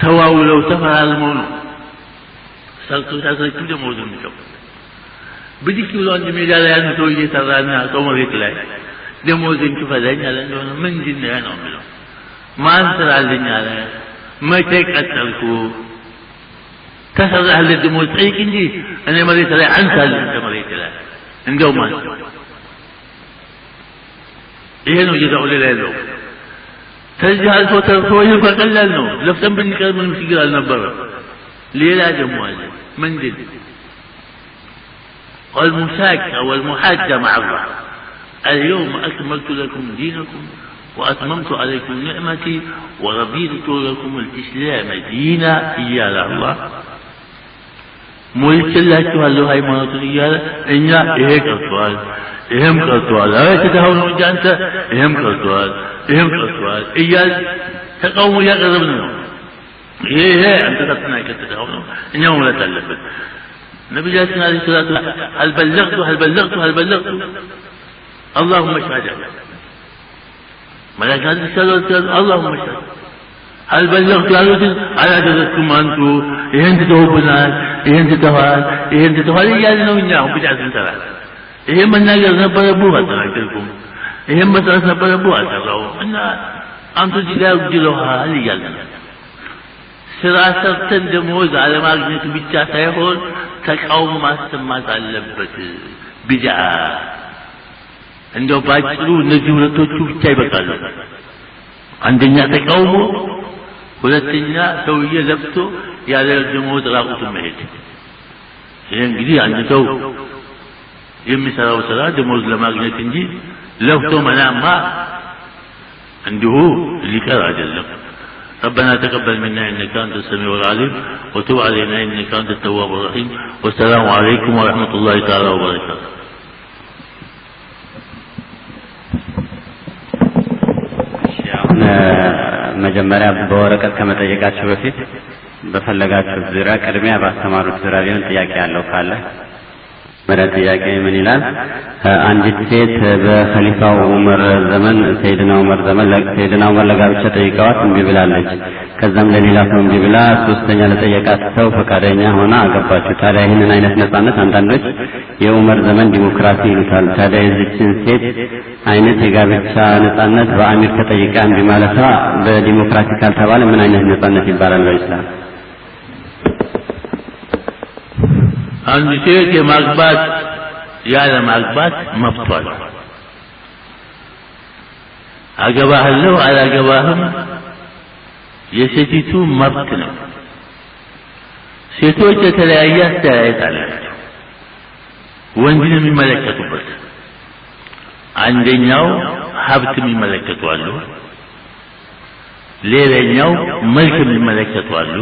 ተዋውለው ተፈራርመው ነው ሰርቶ ታስረክብ ደሞዝ የሚከፍሉ። ብድክ ብሎ አንድ ሜዳ ላይ አንድ ሰው እየሰራና ሰው መሬት ላይ ደሞዝን ክፈለኝ አለ እንደሆነ ምንድን ነው የሚለው? ማን ስራልኝ አለ? መቼ ቀጠልኩ? ተሰራህልህ ደሞዝ ጠይቅ እንጂ እኔ መሬት ላይ አንሳልህ መሬት ላይ እንደው ማን ይሄ ነው እየተወለደ ያለው። ከዚህ አልፎ ተርፎ ይህ ቀላል ነው። ለፍተን ብንቀር ምንም ችግር አልነበረም። ሌላ ደግሞ አለ ምንድን والمشاكة والمحاجة مع الله. اليوم أكملت لكم دينكم وأتممت عليكم نعمتي ورضيت لكم الإسلام دينا يا الله. ملك الله تعالى هاي مناطق يا إنيا إيه كسوال إهم كسوال لا يتدهون وجانت إهم كسوال إيال تقوم يا قربنا إيه أنت تتنا كتدهون إنهم لا تلفت. النبي جالسنا عليه الصلاة والسلام هل بلغت اللهم اشهد. ملائكة السلام اللهم اشهد. هل بلغت على جزتكم أنتم إيه أنت توبنا إيه أنت تفعل إيالنا وإنهم بدعة ثلاث إيه من ناقر نبر أبوها تراكلكم إيه من سرس نبر أبوها تراو إن أنتم جلوها هل إيالنا سراسة تندموز على ما أجنت بيتشا سيقول تكاوم ما سمات اللبت بدعة عندما باجروا نزيونا توجو بيتشاي بقالوا عندنا تكاومو ሁለተኛ ሰውዬ ለፍቶ ያለ ደሞዝ ራቁቱን መሄድ። ይሄ እንግዲህ አንድ ሰው የሚሰራው ስራ ደሞዝ ለማግኘት እንጂ ለፍቶ መናማ እንዲሁ ሊቀር አይደለም። ربنا تقبل منا انك انت السميع العليم وتب علينا انك انت التواب الرحيم والسلام عليكم ورحمه الله تعالى وبركاته. መጀመሪያ በወረቀት ከመጠየቃችሁ በፊት በፈለጋችሁ ዙሪያ ቅድሚያ ባስተማሩት ዙሪያ ቢሆን ጥያቄ ያለው ካለ መረጥ ጥያቄ ምን ይላል? አንዲት ሴት በኸሊፋው ዑመር ዘመን ሰይድና ዑመር ለጋብቻ ጠይቀዋት እምቢ ብላለች። ከዛም ለሌላ ሰው እምቢ ብላ ሶስተኛ ለጠየቃት ሰው ፈቃደኛ ሆና አገባችው። ታዲያ ይህንን አይነት ነጻነት አንዳንዶች የዑመር ዘመን ዲሞክራሲ ይሉታል። ታዲያ የዚችን ሴት አይነት የጋብቻ ነጻነት በአሚር ተጠይቃ እምቢ ማለቷ በዲሞክራሲ ካልተባለ ምን አይነት ነጻነት ይባላል በኢስላም? አንድ ሴት የማግባት ያለ ማግባት መብቷል። አገባህለው አላገባህም የሴቲቱ መብት ነው። ሴቶች የተለያየ አስተያየት አላቸው ወንድን የሚመለከቱበት። አንደኛው ሀብት የሚመለከቱ አሉ፣ ሌላኛው መልክ የሚመለከቱ አሉ፣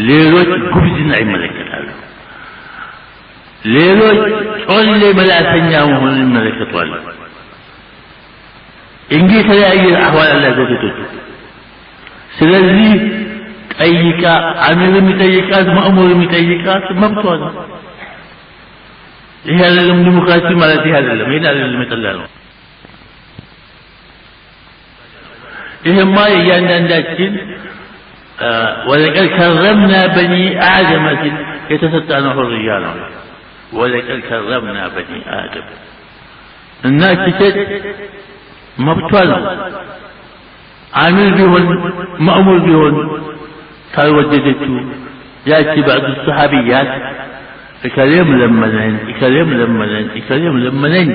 ሌሎች ጉብዝና ይመለከታሉ፣ ሌሎች ጮሌ መላተኛ መሆኑን ይመለከቱ አሉ። እንግዲህ የተለያየ አህዋል አላቸው ሴቶች። ስለዚህ ጠይቃ አሚር የሚጠይቃት ማእሙር የሚጠይቃት መብቷ ነው። ይሄ አይደለም ዲሞክራሲ ማለት ይሄ አይደለም። ይሄን አይደለም የጠላነው። ይሄማ የእያንዳንዳችን ወለቀድ ከረምና በኒ አደም የተሰጠነው ሁርያ ነው። ወለቀድ ከረምና በኒ አደም እና ሴት መብቷ ነው። አሚር ቢሆን ማእሙር ቢሆን ካልወደደችው ያቺ ባዕዱ ሰሃቢያት እከሌም ለመነኝ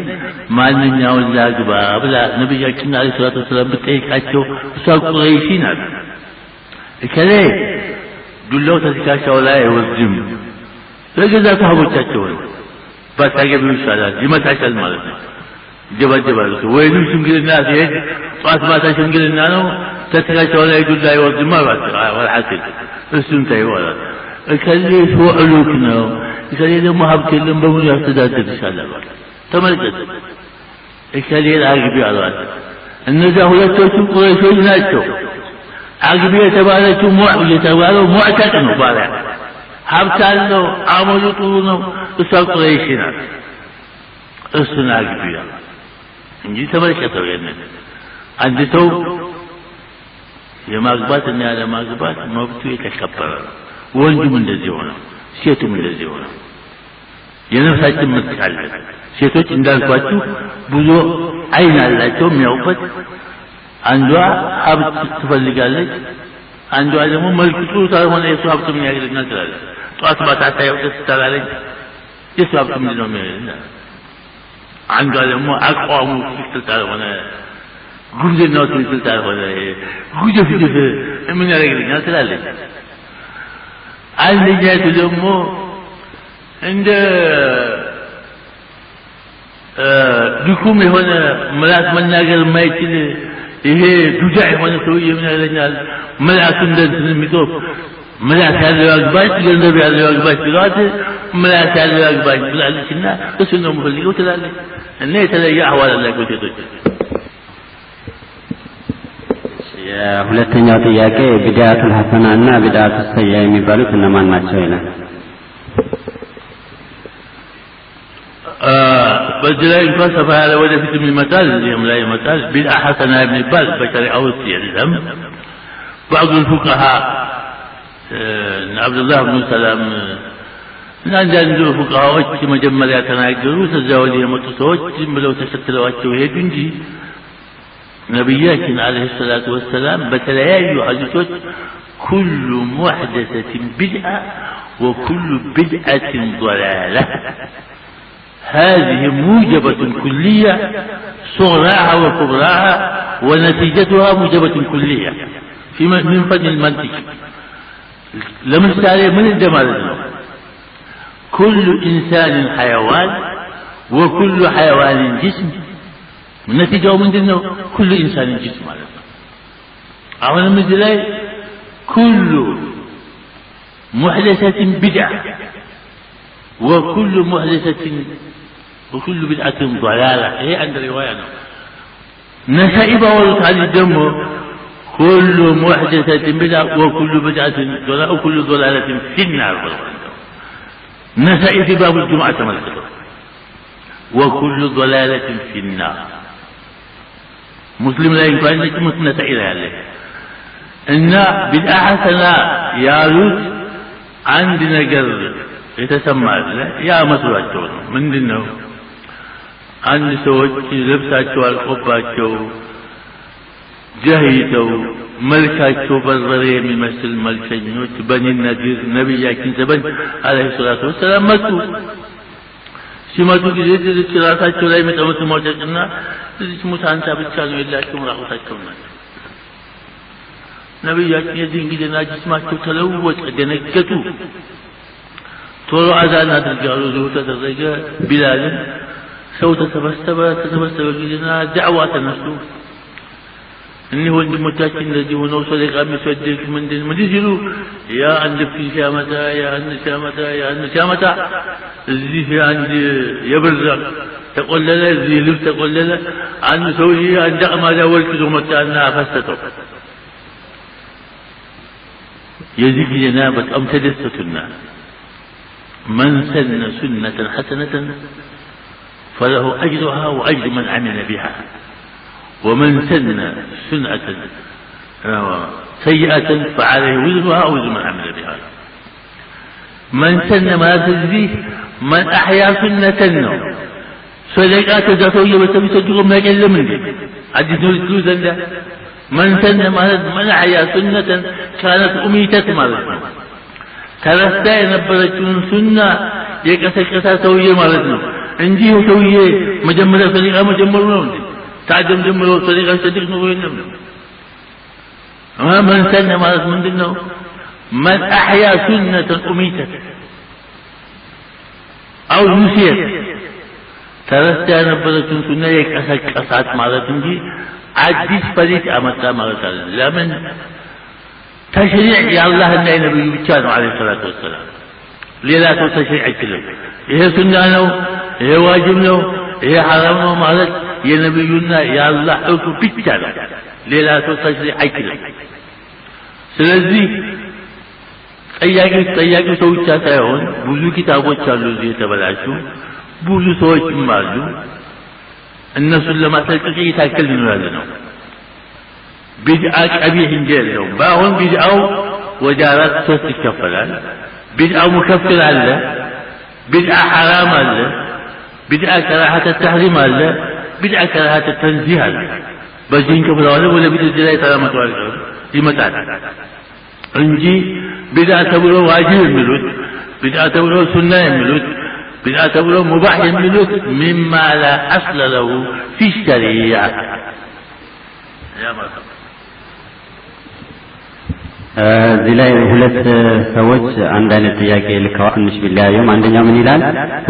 ማንኛውን ላግባ ብላ ነብያችን አለይሂ ሰላቱ ወሰላም ብትጠይቃቸው እሷ ቁረይሺ ናት። እከሌ ዱላው ተስካሻው ላይ አይወርድም ለገዛ ሰሃቦቻቸው ባታገቢው ይሻላል ይመታሻል ማለት ነው። ይደባደባሉ። ወይም ሽምግልና ሲሄድ ጧት ማታ ሽምግልና ነው ተስካሻው ላይ ዱላ አይወርድም ማለት ወልሐሲል እሱን ታይዋላ እከሌ ሱዕሉክ ነው እከሌ ደግሞ ሀብት የለም በሙሉ ያስተዳድርሻል አሏት። ተመልከት እከሌ አግቢ አሏት። እነዚያ ሁለቶቹ ቁረይሾች ናቸው። አግቢ የተባለችው የተባለው ሙዕተቅ ነው ባሪያ ሀብት አለው አመሉ ጥሩ ነው። እሷ ቁረይሽ ናት። እሱን አግቢ አሏት እንጂ ተመልከተው የለም አንድ ሰው የማግባት እና ያለማግባት መብቱ የተከበረ ነው። ወንዱም እንደዚህ ሆነ ሴቱም እንደዚህ ሆነ። የነፍሳችን መብት አለ። ሴቶች እንዳልኳችሁ ብዙ አይን አላቸው የሚያውቁት። አንዷ ሀብት ትፈልጋለች፣ አንዷ ደግሞ መልክ ጥሩ ሳይሆን የሱ ሀብት ምን ያገለግላል ትላለች። ጧት ማታ ታየው ደስ ትላለች፣ የሱ ሀብት ምንድን ነው የሚያገለግላል። አንዷ ደግሞ አቋሙ ትክክል ካልሆነ ጉብዝናው ትክክል ካልሆነ ጉድፍ ምን ያደርግልኛል ትላለች። አንደኛቱ ደግሞ እንደ ድኩም የሆነ ምላስ መናገር የማይችል ይሄ ዱጃ የሆነ ሰውዬ ምን ያለኛል ምላስ እንደዚህ የሚጦፍ ምላስ ያለው አግባች ገንዘብ ያለው አግባች ብሏት ምላስ ያለው አግባች ብላለችና እሱን ነው የምፈልገው ትላለች። እና የተለየ አህዋል አላቸው ሴቶች። የሁለተኛው ጥያቄ ቢድዓቱል ሐሰና እና ቢድዓቱ ሰያ የሚባሉት እነማን ናቸው ይላል። በዚህ ላይ እንኳን ሰፋ ያለ ወደፊትም ይመጣል፣ እዚህም ላይ ይመጣል። ቢድዓ ሐሰና የሚባል በሸሪዓ ውስጥ የለም። بعض الفقهاء አብዱላህ ብኑ ሰላም እና አንዳንድ ፉቃሃዎች መጀመሪያ ተናገሩት። እዛ ወዲህ የመጡ ሰዎች ዝም ብለው ተከትለዋቸው ሄዱ እንጂ ነቢያችን አለይሂ ሰላቱ ወሰላም በተለያዩ ሐዲሶች ኩሉ ሙሕደሰትን ቢድዓ ወኩሉ ቢድዓትን ضላላ هذه موجبة كلية صغراها وكبراها ونتيجتها موجبة كلية من فن المنطق. لمثال من الجمال كل إنسان حيوان وكل حيوان جسم. النتيجة من دونه كل إنسان جسم. أولا مثل كل محدثة بدعة وكل بدعة ضلالة. هي عند رواية نسائب ورد على الدم كل محدثة بدعة وكل بدعة ضلالة وكل ضلالة في النار. نسائب باب الجمعة ملكته وكل ضلالة في النار. مسلم لا ينفع أن يكون نسائل عليه إن بدعة حسنة يالوت عندنا قرر የተሰማ አለ ያ መስሏቸው ነው። ምንድነው አንድ ሰዎች ልብሳቸው አልቆባቸው ጀህይተው መልካቸው በርበሬ የሚመስል መልከኞች በኒ ነዲር ነብያችን ዘበን አለይሂ ሰላቱ ወሰላም መጡ። ሲመጡ ጊዜ ራሳቸው ላይ መጠመት ማውጨቅና እዚህ ሙታንታ ብቻ ነው የላቸው ራቁታቸው ናቸው። ነብያችን የዚህን ጊዜና ጅስማቸው ተለወጠ፣ ደነገጡ። ቶሎ አዛን አድርገው ዙሁር ተደረገ። ቢላልን ሰው ተሰበሰበ ጊዜና ዳዕዋ ተነሱ። እኒህ ወንድሞቻችን እንደዚህ ሆነው ሰደቃ የሚሰድቅ ምንድን ሲሉ ያ አንድ ፍሬ ሲያመጣ እዚህ አንድ የብር ተቆለለ፣ እዚህ ልብስ ተቆለለ። አንድ ሰውዬ አንድ አቅማዳ ወርቅ ይዞ መጣና አፈሰጠው። የዚህ ጊዜና በጣም ተደሰቱና من سن سنة حسنة فله أجرها وأجر من عمل بها ومن سن سنة سيئة فعليه وزرها وزر من عمل بها من سن ما تجزيه من أحيا سنة صدقات ذاتوية وتبسجوا ما جل من دي عدد نرسلوا ذنده من سن من أحيا سنة كانت أميتة مالتنا ተረስታ የነበረችውን ሱና የቀሰቀሳ ሰውዬ ማለት ነው እንጂ ሰውዬ መጀመሪያ ሰደቃ መጀመሩ ነው እንዴ? ታደም ጀምሮ ሰደቃ ሰደቅ ነው ወይንም من سن ማለት ምንድነው? من أحيا سنة أميتة أو نسيت ተረስታ የነበረችውን ሱና የቀሰቀሳት ማለት እንጂ አዲስ ፈሊጥ አመጣ ማለት አይደለም። ለምን تشريع يا الله ان النبي بيتشانوا عليه الصلاه والسلام ليلا تشريع كله هي سنه ነው ይሄ ዋጅብ ነው ይሄ حرام ነው ማለት የነብዩና የአላህ ሁክም ብቻ ነው ሌላ ተሽሪዕ አይችልም ስለዚህ ጠያቂ ሰው ብቻ ሳይሆን ብዙ ኪታቦች አሉ እዚህ የተበላሹ ብዙ ሰዎችም አሉ እነሱን ለማስለቀቅ እየታከል ነው ያለነው بدعة قبيح جيله باهم بدعة وجارات ሶስት ይከፈላል بدعة مكفر አለ بدعة حرام አለ بدعة كراهة التحريم አለ بدعة كراهة التنزيه አለ በዚህን ከብለዋል ወለ ቢድዓ ላይ ተራመቷል ይመጣል እንጂ بدعة ተብሎ ዋጅብ የሚሉት بدعة ተብሎ ሱና የሚሉት بدعة ተብሎ ሙባህ የሚሉት مما لا اصل له في الشريعة يا مرحبا እዚህ ላይ ሁለት ሰዎች አንድ አይነት ጥያቄ ልከዋል። ትንሽ ቢለያዩም አንደኛው ምን ይላል?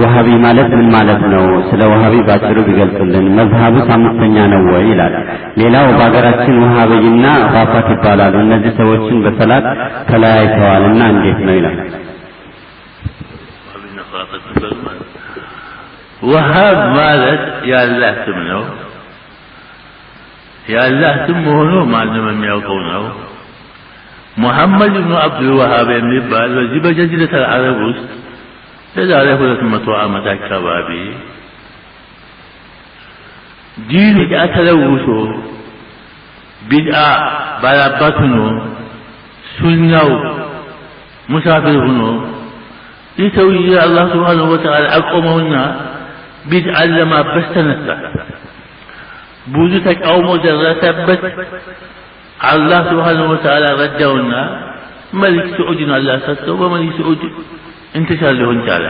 ወሃቢ ማለት ምን ማለት ነው? ስለ ወሃቢ ባጭሩ ቢገልጹልን። መዝሐቡስ አምስተኛ ነው ወይ ይላል። ሌላው በአገራችን ወሃቢና ራፋት ይባላሉ። እነዚህ ሰዎችን በሰላት ተለያይተዋልና እንዴት ነው ይላል። ወሃብ ማለት ያላህ ስም ነው። ያላህ ስም ሆኖ ማንም የሚያውቀው ነው። محمد بن عبد الوهاب የሚባል በዚህ በጀዚረተ አረብ ውስጥ የዛሬ 200 ዓመት አካባቢ ዲን ያተለውሶ ቢድዓ ባላባት ሆኖ ሱናው ሙሳፊር ሆኖ ይተውይ አላህ Subhanahu Wa Ta'ala አቆመውና ቢድዓ ለማበስ ተነሳ ብዙ ተቃውሞ ደረሰበት الله سبحانه وتعالى رجعونا ملك سعودنا الله سته وملك سعود انتشر له انتشار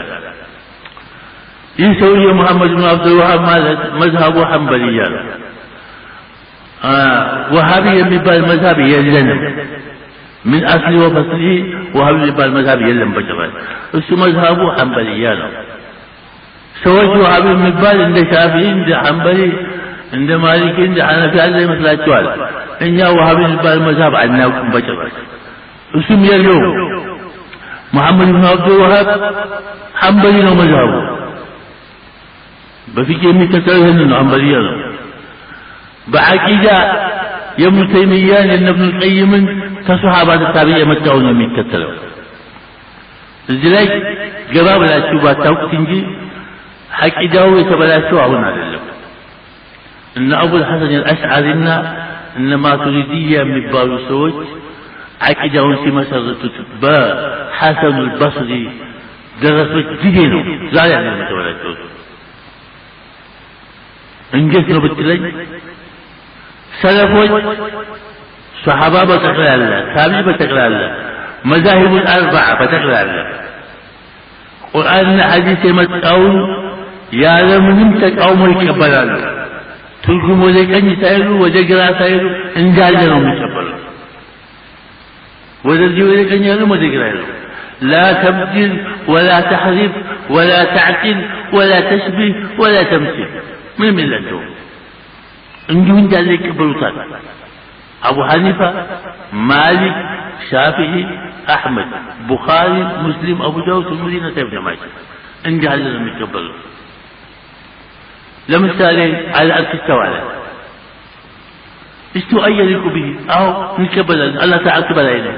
يسوي محمد بن عبد الوهاب مالك مذهبه حنبلية وهابي يبقى المذهب يلن من أصل وفصله وهابي يبقى المذهب يلن بجبال بس مذهبه حنبلية سويت وهابي يبقى عند شافعي عند حنبلي عند مالك عند حنفي على مثل الجوال እኛ ወሃቢ የሚባል መዝሐብ አናውቅም በጭራሽ እሱም የለው መሐመድ ብን አብዱል ወሃብ ሐንበሊ ነው መዝሐቡ በፊት የሚከተለው ይሄን ነው ሐንበሊያ ነው በአቂዳ የኢብኑ ተይሚያን የኢብኑ ቀይምን ከሱሐባ ታቢዕ የመጣው ነው የሚከተለው እዚህ ላይ ገባ ብላችሁ ባታውቁት እንጂ አቂዳው የተበላሸው አሁን አይደለም እነ አቡል ሐሰን አልአሽዓሪና إنما تريدية من باروسوج عقيدهم في مسارة بحسن البصري درسوا جدينه زال يعني المتولدون انجزنا بالتلي سلفوج صحابة بتقرأ الله تابعي بتقرأ الله مذاهب الأربعة بتقرأ الله قرآن حديث متقون يا لمن تقوم الكبلان ትርጉም ወደ ቀኝ ሳይሉ ወደ ግራ ሳይሉ እንዳለ ነው የሚቀበለው والذي ولكن يعلم ذكره لا تبدل ولا تحرف ولا تعقل ولا تشبه ولا تمثل من ملته عندهم ذلك بلوتات أبو حنيفة مالك شافعي أحمد بخاري مسلم أبو داود الترمذي ابن ماجه عند هذا لم يقبلوا لمثال على التوالى استؤيدك به أو نكبل الله تعالى كبل إليه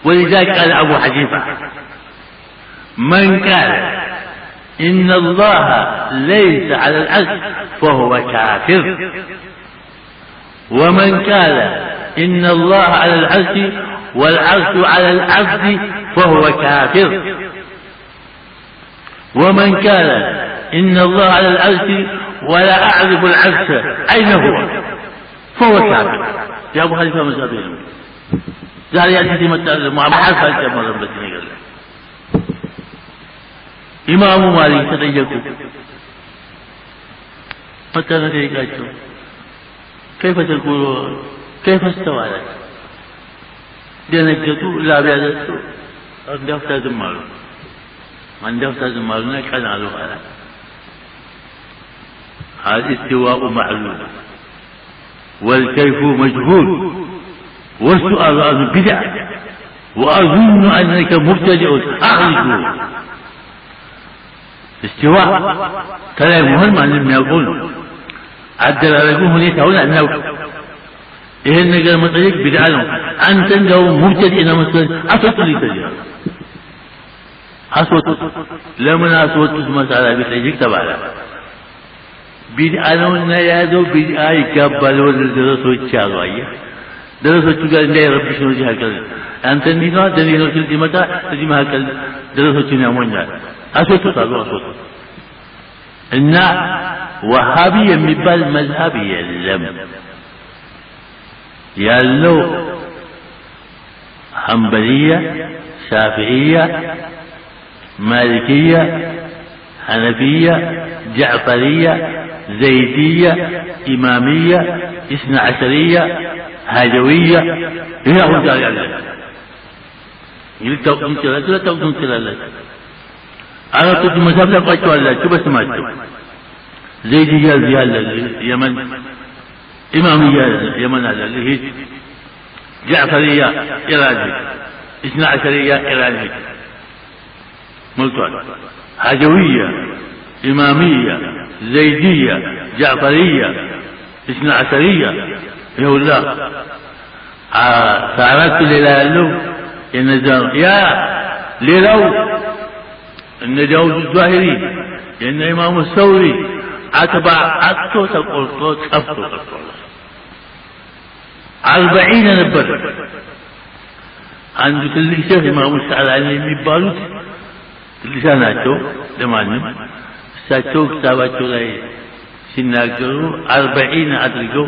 ولذلك قال أبو حنيفة من قال إن الله ليس على العرش فهو كافر ومن قال إن الله على العرش والعرش على العبد فهو كافر ومن قال إن الله على العرش ولا أعرف العرش أين هو فهو كافر يا أبو حنيفة مذهبين قال يأتي مثلا مع حرف الجمال بسني قال إمام مالك تديكوا مثلا تديكوا كيف تقول كيف استوى لك دينجتوا لا بيادتوا عند أفتاد المالون كان على هذا الاستواء معلوم والكيف مجهول والسؤال عن بدع وأظن أنك مبتدئ أخرجه استواء كلام مهم عن لم يقول عدل عليكم هناك هنا أنه إيه النجار مطلق بدعانه أنت لو مبتدئ مثلا أصوت لي تجاه أصوت لمن أصوت مسألة بتجيك تبعنا بدعانه نيادو بدعا يقبلوا للدرسوا الشعر أيه درسوا الشعر لا يربي شنو جه هكذا أنت نينا دنينا كل متى تجي ما هكذا درسوا الشنو مونجا أصوت صاروا أصوت إن وهابي يمبال مذهبي يلم يالو حنبلية شافعية مالكية حنفية جعفرية زيدية إمامية اثنا عشرية هاجوية هي أقول قال الله يقول توقم لا توقم لا أنا كنت مذهب لك أشوى الله شو بس ما أشوى زيدية اليمن إمامية اليمن اللي هي جعفرية إيراني اثنا عشرية إيراني ملتوان هاجوية إمامية زيدية جعفرية اثنا عشرية يقول الله فعرفت لله يا ليلو إن داود الظاهري إن إمام الثوري أتبع أكتو تقول أفتو 40 نبر عند كل شيخ إمام السعداني የሚባሉት ልሳናቸው ለማንም እሳቸው ክታባቸው ላይ ሲናገሩ 40 አድርገው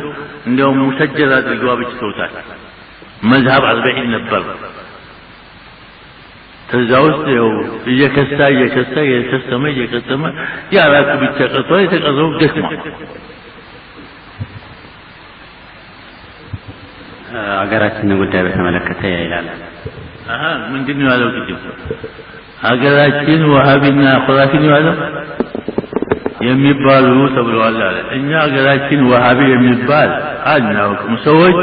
እንደውም ሙሰጀል አድርገው አብጭተውታል መዝሀብ 40 ነበር ከዛ ውስጥ ያው እየከሰመ ያራቱ ብቻ ቀርቶ የተቀረው ደክማ አገራችንን ጉዳይ በተመለከተ ይላል ምንድነው ያለው ግጭት አገራችን ወሃቢና ኹራፊ ነው ያለው የሚባሉ ተብለዋል አለ እኛ አገራችን ወሃቢ የሚባል አናውቅም ሰዎች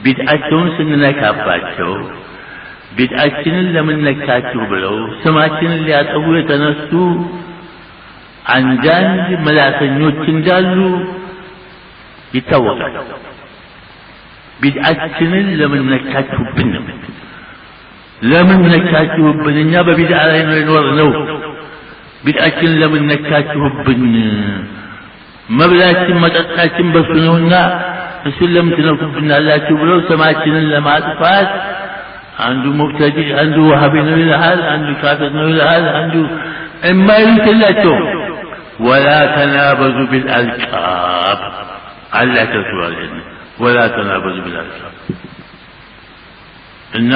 ቢድዓቸውን ስንነካባቸው ቢድዓችንን ለምን ነካችሁ ብለው ስማችንን ሊያጠፉ የተነሱ አንዳንድ መላእክተኞች እንዳሉ ይታወቃል ቢድዓችንን ለምን ነካችሁብን ለምን ነካችሁብን እኛ በቢድዓ ላይ ነው የኖርነው ቢድዓችንን ለምን ነካችሁብን መብላችን መጠጣችን በሱ ነውና እሱን ለምን ትነኩብናላችሁ ብለው ስማችንን ለማጥፋት አንዱ ሙብተዲ አንዱ ወሃቢ ነው ይላል አንዱ ካፊር ነው ይላል አንዱ እማይልላቸው ولا تنابزوا بالالقاب الله تسوالين ولا تنابزوا بالالقاب እና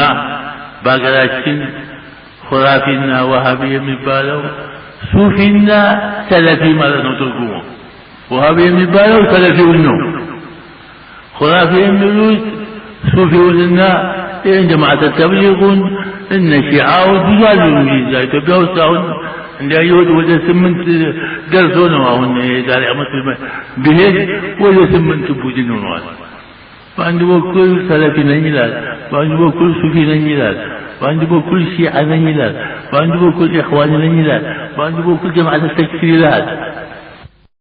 በአገራችን ኹራፊና ወሃቢ የሚባለው ሱፊና ሰለፊ ማለት ነው ትርጉሙ ወሃቢ የሚባለው ሰለፊውን ነው ኹራፊ የሚሉት ሱፊውንና جماعة التبليغون إن شيعة وجزالهم جيزا تبيوساون عند أيود وجه سمنت درسون وهون دار أمس بهيد وجه سمنت بوجنون وان وعنده كل سلفي نجلال وعنده كل صوفي نجلال وعنده كل شيعة نجلال وعنده كل إخوان نجلال وعنده كل جماعة التكفيرات